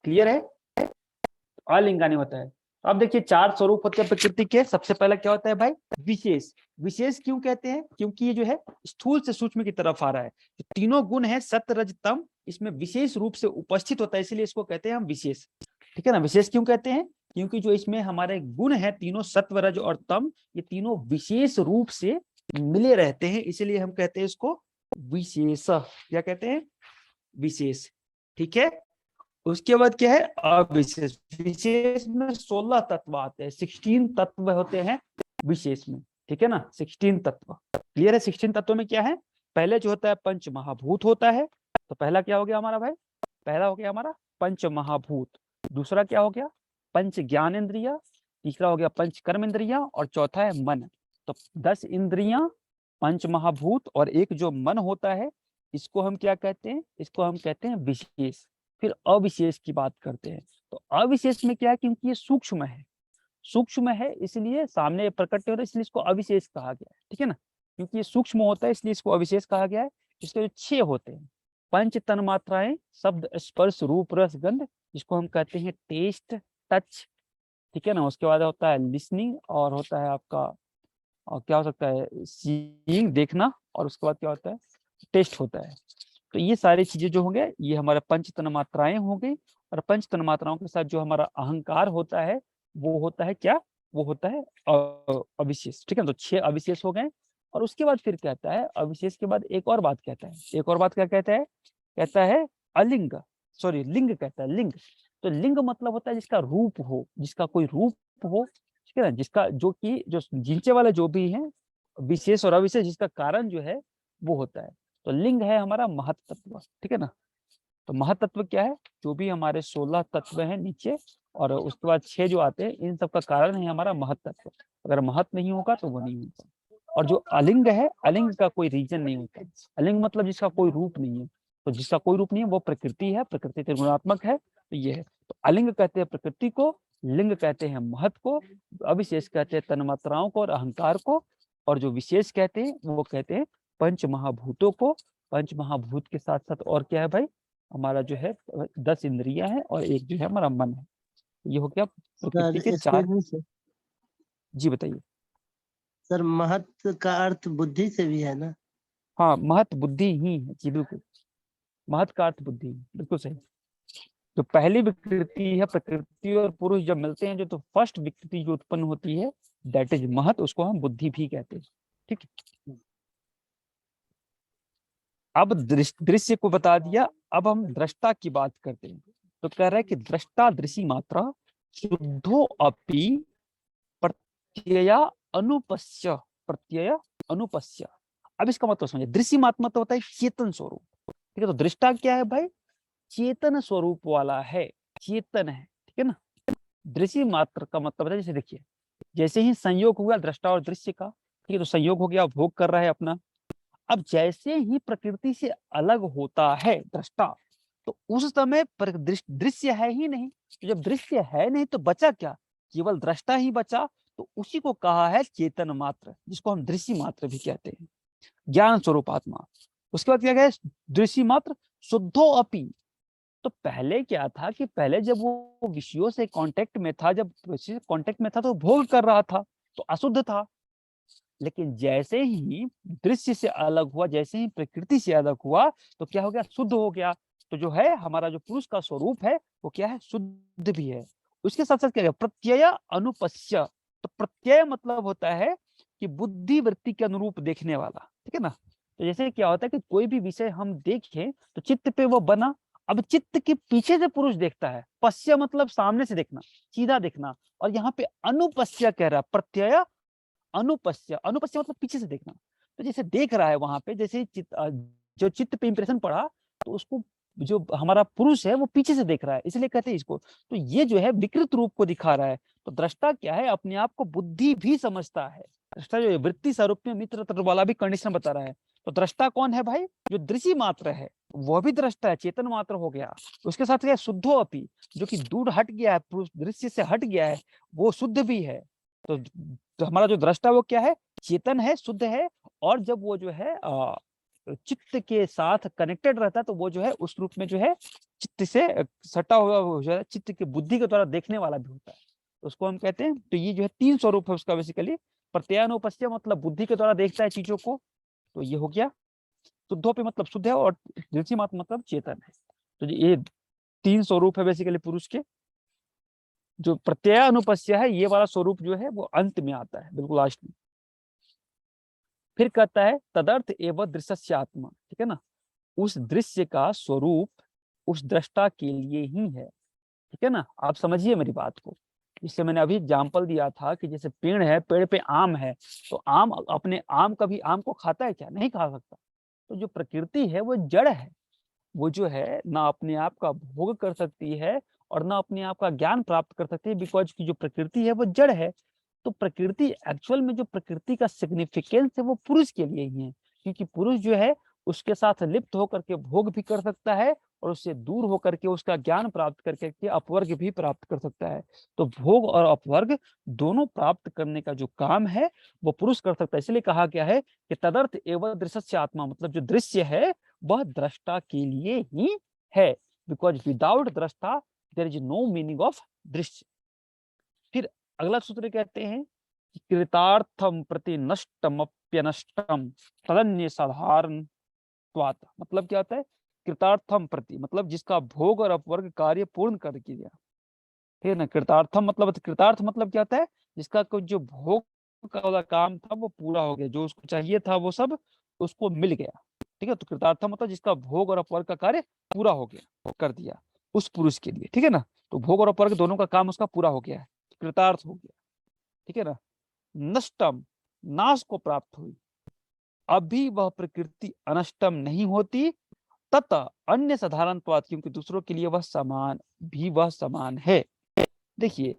क्लियर है, अलिंगानी होता है। अब देखिए 4 स्वरूप होते हैं प्रकृति के। सबसे पहला क्या होता है भाई, विशेष। विशेष क्यों कहते हैं, क्योंकि ये जो है स्थूल से सूक्ष्म की तरफ आ रहा है। तो तीनों गुण है सत रज तम, इसमें विशेष रूप से उपस्थित होता है, इसलिए इसको कहते हैं हम विशेष। ठीक है ना, विशेष क्यों कहते हैं, क्योंकि जो इसमें हमारे गुण है तीनों सत्व रज और तम, ये तीनों विशेष रूप से मिले रहते हैं, इसलिए हम कहते हैं इसको विशेष। क्या कहते हैं, विशेष। ठीक है, उसके बाद क्या है अविशेष। विशेष में 16 तत्व आते हैं, 16 तत्व होते हैं विशेष में। ठीक है ना, 16 तत्व। क्लियर है, 16 तत्व में क्या है, पहले जो होता है पंच महाभूत होता है। तो पहला क्या हो गया हमारा भाई, पहला हो गया हमारा पंच महाभूत, दूसरा क्या हो गया पंच ज्ञान इंद्रिया, तीसरा हो गया पंच कर्म इंद्रिया, और चौथा है मन। तो 10 इंद्रियां, पंच महाभूत और एक जो मन होता है, इसको हम क्या कहते हैं, इसको हम कहते हैं विशेष। फिर अविशेष की बात करते हैं। तो अविशेष में क्या है, क्योंकि ये सूक्ष्म है, सूक्ष्म है इसलिए सामने प्रकट हो रहा है, इसलिए इसको अविशेष कहा गया है। ठीक है ना, क्योंकि ये सूक्ष्म होता है इसलिए इसको अविशेष कहा गया है। इसके जो 6 होते हैं पंच तन मात्राएं, शब्द स्पर्श रूप रस गंध, जिसको हम कहते हैं टेस्ट टच। ठीक है ना, उसके बाद होता है लिसनिंग, और होता है आपका, और क्या हो सकता है सीइंग देखना, और उसके बाद क्या होता है टेस्ट होता है। तो ये सारी चीजें जो होंगे ये हमारे पंच तन मात्राएं हो गई, और पंच तन मात्राओं के साथ जो हमारा अहंकार होता है वो होता है क्या, वो होता है अविशेष। ठीक है, तो 6 अविशेष हो गए। और उसके बाद फिर कहता है, अविशेष के बाद एक और बात कहता है, एक और बात क्या कहता है, कहता है अलिंग, सॉरी लिंग कहता है, लिंग। तो लिंग मतलब होता है जिसका रूप हो, जिसका कोई रूप हो। ठीक है ना, जिसका जो कि जो जिंचे वाले जो भी हैं विशेष और अविशेष, जिसका कारण जो है वो होता है। तो लिंग है हमारा महत्त्व। ठीक है ना, तो महत्त्व क्या है, जो भी हमारे 16 तत्व हैं नीचे, और उसके बाद 6 जो आते हैं, इन सब का कारण है हमारा महत्त्व। अगर महत्व नहीं होगा तो वो नहीं होगा। और जो अलिंग है, अलिंग का कोई रीजन नहीं होता। अलिंग मतलब जिसका कोई रूप नहीं है। तो जिसका कोई रूप नहीं है वो प्रकृति है, प्रकृति त्रिगुणात्मक है, तो ये है। तो अलिंग कहते हैं प्रकृति को, लिंग कहते हैं महत्व को, अविशेष कहते हैं तन्मात्राओं को और अहंकार को, और जो विशेष कहते हैं वो कहते हैं पंच महाभूतों को। पंच महाभूत के साथ साथ और क्या है भाई, हमारा जो है 10 इंद्रियां हैं, और एक जो है हमारा मन है। ये हो गया प्रकृति के 4। जी बताइए। सर महत्व का अर्थ बुद्धि से भी है ना? हाँ, महत बुद्धि ही है जी, बिल्कुल। महत का अर्थ बुद्धि, बिल्कुल सही। जो पहली विकृति है, प्रकृति और पुरुष जब मिलते हैं, जो तो फर्स्ट विकृति जो उत्पन्न होती है, दैट इज महत, उसको हम बुद्धि भी कहते हैं। ठीक है, अब दृश्य को बता दिया, अब हम दृष्टा की बात करते हैं। तो कह रहा है कि दृष्टा दृश्य मात्रा शुद्धो अपि प्रत्यय अनुपस्य, प्रत्यय अनुपस्य। अब इसका मतलब समझिए, दृश्य मात्रा तो होता है चेतन स्वरूप। ठीक है, तो दृष्टा क्या है भाई? चेतन स्वरूप वाला है, चेतन है। ठीक है ना। दृश्य मात्र का मतलब है, जैसे देखिए, जैसे ही संयोग हुआ दृष्टा और दृश्य का, ठीक है, तो संयोग हो गया, भोग कर रहा है अपना। अब जैसे ही प्रकृति से अलग होता है दृष्टा, तो उस समय पर दृश्य है ही नहीं। तो जब दृश्य है नहीं तो बचा क्या? केवल दृष्टा ही बचा। तो उसी को कहा है चेतन मात्र, जिसको हम दृश्य मात्र भी कहते हैं, ज्ञान स्वरूप आत्मा। उसके बाद क्या है? दृश्य मात्र शुद्धो अपि। तो पहले क्या था कि पहले जब वो विषयों से कांटेक्ट में था, जब कांटेक्ट में था तो भोग कर रहा था, तो अशुद्ध था। लेकिन जैसे ही दृश्य से अलग हुआ, जैसे ही प्रकृति से अलग हुआ, तो क्या हो गया? शुद्ध हो गया। तो जो है हमारा जो पुरुष का स्वरूप है, वो क्या है? शुद्ध भी है। उसके साथ साथ क्या है? प्रत्यय अनुपस्य। तो प्रत्यय मतलब होता है कि बुद्धि वृत्ति के अनुरूप देखने वाला। ठीक है ना। तो जैसे क्या होता है कि कोई भी विषय हम देखें तो चित्त पे वो बना। अब चित्त के पीछे से पुरुष देखता है। पश्य मतलब सामने से देखना, सीधा देखना। और यहाँ पे अनुपस्य कह रहा है, प्रत्यय अनुपस्य। अनुपस्य मतलब पीछे से देखना। तो जैसे देख रहा है वहां पे, जैसे जो चित्त पे इंप्रेशन पड़ा, तो उसको जो हमारा पुरुष है वो पीछे से देख रहा है, इसलिए कहते हैं इसको। तो ये जो है विकृत रूप को दिखा रहा है। तो दृष्टा क्या है? अपने आप को बुद्धि भी समझता है। दृष्टा जो है वृत्ति स्वरूप में मित्र तत्व वाला भी कंडीशन बता रहा है। तो दृष्टा कौन है भाई? जो दृश्य मात्र है वह भी दृष्टा है, चेतन मात्र हो गया। उसके साथ क्या? शुद्धो अपि, जो कि दूर हट गया है, पुरुष दृश्य से हट गया है, वो शुद्ध भी है। तो हमारा जो दृष्टा वो क्या है? चेतन है, शुद्ध है। और जब वो जो है चित्त के साथ कनेक्टेड रहता है, तो वो जो है उस रूप में जो है चित्त से सटा हुआ हो जाए, चित्त की बुद्धि के द्वारा देखने वाला भी होता है। तो उसको हम कहते हैं। तो ये जो है तीन स्वरूप है उसका बेसिकली। प्रत्यानुपस्य मतलब बुद्धि के द्वारा देखता है चीजों को, तो ये हो गया। शुद्धोपि मतलब शुद्ध है, और दृश्यमात्र मतलब चेतन है। तो ये तीन स्वरूप है बेसिकली पुरुष के। जो प्रत्यय अनुपस्य है, ये वाला स्वरूप जो है वो अंत में आता है, बिल्कुल लास्ट में। फिर कहता है तदर्थ एवं दृश्य आत्मा। ठीक है ना। उस दृश्य का स्वरूप उस दृष्टा के लिए ही है। ठीक है ना। आप समझिए मेरी बात को। इसलिए मैंने अभी एग्जाम्पल दिया था कि जैसे पेड़ है, पेड़ पे आम है, तो आम अपने आम कभी आम को खाता है क्या? नहीं खा सकता। तो जो प्रकृति है वो जड़ है, वो जो है ना अपने आप का भोग कर सकती है और ना अपने आप का ज्ञान प्राप्त कर सकती है, बिकॉज की जो प्रकृति है वो जड़ है। तो प्रकृति एक्चुअल में जो प्रकृति का सिग्निफिकेंस है वो पुरुष के लिए ही है, क्योंकि पुरुष जो है उसके साथ लिप्त होकर के भोग भी कर सकता है, और उससे दूर होकर के उसका ज्ञान प्राप्त करके अपवर्ग भी प्राप्त कर सकता है। तो भोग और अपवर्ग दोनों प्राप्त करने का जो काम है वो पुरुष कर सकता है। इसलिए कहा गया है कि तदर्थ एवं दृश्य आत्मा, मतलब जो दृश्य है वह दृष्टा के लिए ही है, बिकॉज विदाउट दृष्टा there is no meaning of दृश्य। फिर अगला सूत्र कहते हैं कि कृतार्थम प्रति नष्टमप्यनष्टम तदन्य साधारण। मतलब क्या होता है? कृतार्थम प्रति मतलब जिसका भोग और अपवर्ग कार्य पूर्ण कर दिया। ठीक है ना। कृतार्थम मतलब, कृतार्थ मतलब क्या होता है? जिसका कुछ जो भोग का वाला काम था वो पूरा हो गया, जो उसको चाहिए था वो सब उसको मिल गया। ठीक है। तो कृतार्थम मतलब जिसका भोग और अपवर्ग का कार्य पूरा हो गया, कर दिया उस पुरुष के लिए। ठीक है ना। तो भोग और अपवर्ग दोनों का काम उसका पूरा हो गया है, कृतार्थ हो गया। ठीक है ना। नष्टम नाश को प्राप्त हुई। अभी वह प्रकृति अनष्टम नहीं होती, तथा अन्य साधारणत्वात्, क्योंकि दूसरों के लिए वह समान है। देखिए,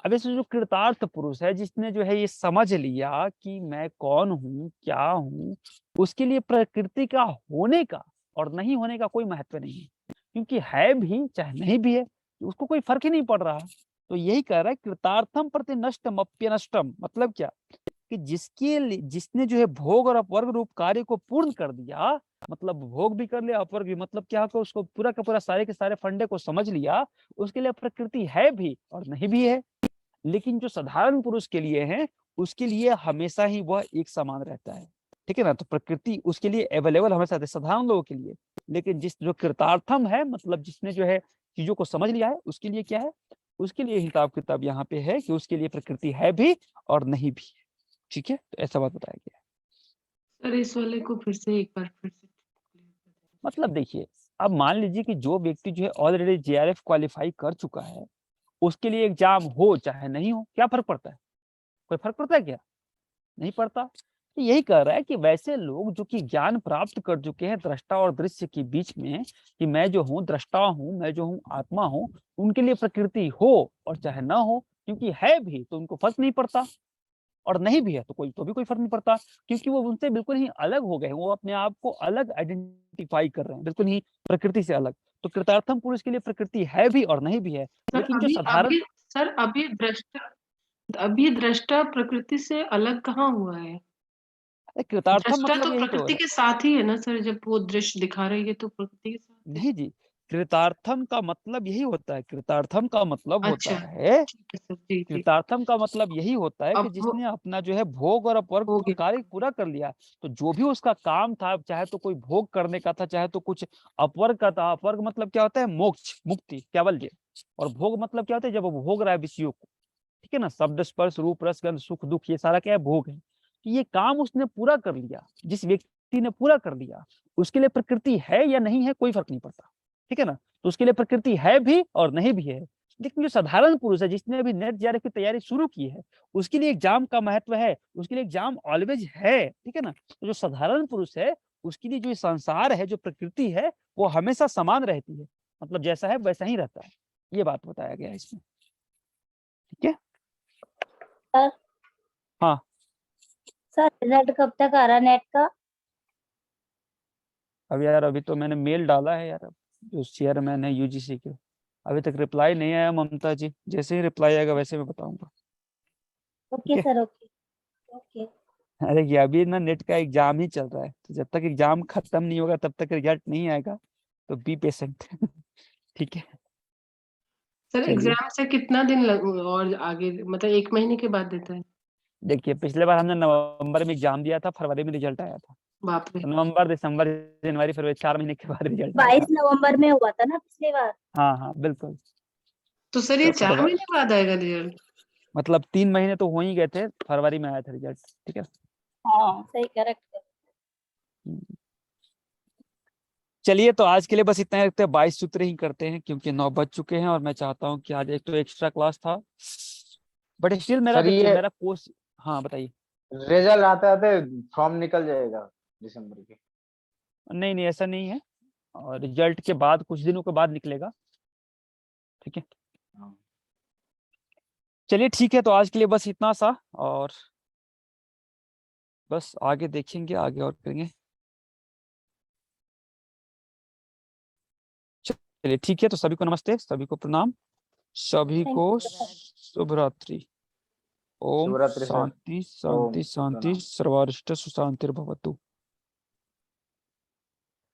अब ऐसे जो कृतार्थ पुरुष है, जिसने जो है ये समझ लिया कि मैं कौन हूँ, क्या हूँ, उसके लिए प्रकृति का होने का और नहीं होने का कोई महत्व नहीं है, क्योंकि है भी चाहे नहीं भी है उसको कोई फर्क ही नहीं पड़ रहा। तो यही कह रहा है कृतार्थम प्रति नष्टम अप्यनष्टम। मतलब क्या? कि जिसने जो है भोग और अपवर्ग रूप कार्य को पूर्ण कर दिया, मतलब भोग भी कर लिया अपवर्ग भी, मतलब क्या हो, उसको पूरा का पूरा सारे के सारे फंडे को समझ लिया, उसके लिए प्रकृति है भी और नहीं भी है। लेकिन जो साधारण पुरुष के लिए है, उसके लिए हमेशा ही वह एक समान रहता है। ठीक है ना। तो प्रकृति उसके लिए अवेलेबल हमेशा रहती है, साधारण लोगों के लिए। लेकिन जिस जो कृतार्थम है, मतलब जिसने जो है चीजों को समझ लिया है, उसके लिए क्या है, उसके लिए हिसाब किताब यहाँ पे है कि उसके लिए प्रकृति है भी और नहीं भी है। ठीक है, तो ऐसा बात बताया गया है। सर इस वाले को फिर से एक बार फिर से मतलब देखिए, अब मान लीजिए कि जो व्यक्ति जो है ऑलरेडी जेआरएफ क्वालिफाई कर चुका है, उसके लिए एग्जाम हो चाहे नहीं हो, क्या फर्क पड़ता है? कोई फर्क पड़ता है क्या? नहीं पड़ता। तो यही कह रहा है कि वैसे लोग जो कि ज्ञान प्राप्त कर चुके हैं दृष्टा और दृश्य के बीच में, कि मैं जो हूँ दृष्टा हूँ, मैं जो हूँ आत्मा हूँ, उनके लिए प्रकृति हो और चाहे ना हो, क्योंकि है भी तो उनको फर्क नहीं पड़ता, और नहीं भी है तो भी कोई फर्क नहीं पड़ता, क्योंकि वो उनसे बिल्कुल ही अलग हो गए हैं, वो अपने आप को अलग आइडेंटिफाई कर रहे हैं, बिल्कुल ही प्रकृति से अलग। तो कृतार्थम पुरुष के लिए प्रकृति है भी और नहीं भी है। सर लेकिन जो अभी साधारण अभी सर अभी दृष्टा प्रकृति से अलग कहाँ हुआ है? कृतार्थम दृष्टा मतलब तो यही तो प्रकृति है। के साथ ही है ना सर, जब वो दृश्य दिखा रही है तो प्रकृति के साथ है। नहीं जी, कृतार्थम का मतलब यही होता है, कृतार्थम का मतलब होता अच्छा है, ठीक है सर, जी जी। कृतार्थम का मतलब यही होता है कि अब वो जिसने अपना जो है भोग और अपवर्ग हो का गया। कार्य पूरा कर लिया। तो जो भी उसका काम था, चाहे तो कोई भोग करने का था, चाहे तो कुछ अपवर्ग का था। अपवर्ग मतलब क्या होता है? मोक्ष, मुक्ति, कैवल्य। और भोग मतलब क्या होता है? जब वो भोग रहा है विषयों को, ठीक है ना, शब्द स्पर्श रूप रस गंध सुख दुख, ये सारा क्या है? भोग है। तो ये काम उसने पूरा कर लिया, जिस व्यक्ति ने पूरा कर लिया, उसके लिए प्रकृति है या नहीं है कोई फर्क नहीं पड़ता, ठीक है ना। तो उसके लिए प्रकृति है भी और नहीं भी है। लेकिन जो साधारण पुरुष है, जिसने अभी नेट जेआरएफ की तैयारी शुरू की है, उसके लिए एग्जाम का महत्व है, उसके लिए एग्जाम ऑलवेज है, ठीक है ना। तो जो साधारण पुरुष है, उसके लिए जो संसार है, जो प्रकृति है, वो हमेशा समान रहती है, मतलब जैसा है वैसा ही रहता है। ये बात बताया गया है इसमें, ठीक है। सर हाँ सर रिजल्ट कब तक आ रहा नेट का? अब यार, अभी तो मैंने मेल डाला है यार, जो चेयरमैन है यूजीसी के, अभी तक रिप्लाई नहीं आया ममता जी। जैसे ही रिप्लाई आएगा वैसे मैं बताऊंगा। ठीक ओके है। Sir, okay okay. अरे ये अभी ना नेट का एग्जाम ही चल रहा है, तो जब तक एग्जाम खत्म नहीं होगा तब तक रिजल्ट नहीं आएगा, तो बी पेशेंट। ठीक है। सर चलिए, एग्जाम से कितना दिन और आगे, मतलब 1 महीने के बाद देता है? देखिए पिछले बार हमने नवंबर में एग्जाम दिया था, फरवरी में रिजल्ट आया था। बाप रे। तो नवंबर दिसंबर जनवरी फरवरी 4 महीने के बाद रिजल्ट आया 22 था। नवंबर में हुआ था ना पिछली बार? हाँ हाँ बिल्कुल। तो सर ये तो 4 महीने बाद आएगा रिजल्ट? मतलब 3 महीने तो हो ही गए थे, फरवरी में आया था रिजल्ट, ठीक है। हाँ सही, करेक्ट है। चलिए, तो आज के लिए बस इतना ही रखते हैं, 22 सूत्र ही करते हैं, क्योंकि 9 बज चुके हैं, और मैं चाहता हूँ कि आज एक तो एक्स्ट्रा क्लास था, बट स्टिल मेरा सर देखिए ये मेरा कोर्स। हाँ बताइए। रिजल्ट आते आते फॉर्म निकल जाएगा दिसंबर के? नहीं नहीं, ऐसा नहीं है, और रिजल्ट के बाद कुछ दिनों के बाद निकलेगा, ठीक है। हाँ। चलिए ठीक है, तो आज के लिए बस इतना सा, और बस आगे देखेंगे, आगे और करेंगे। चलिए ठीक है, तो सभी को नमस्ते, सभी को प्रणाम, सभी थैंक को यू सर। शुभ रात्रि। ओम शिवरात्रि सर। शांति शांति ओम शांति, प्रणाम। सर्वारिष्ट सुशांतिर्भवतु।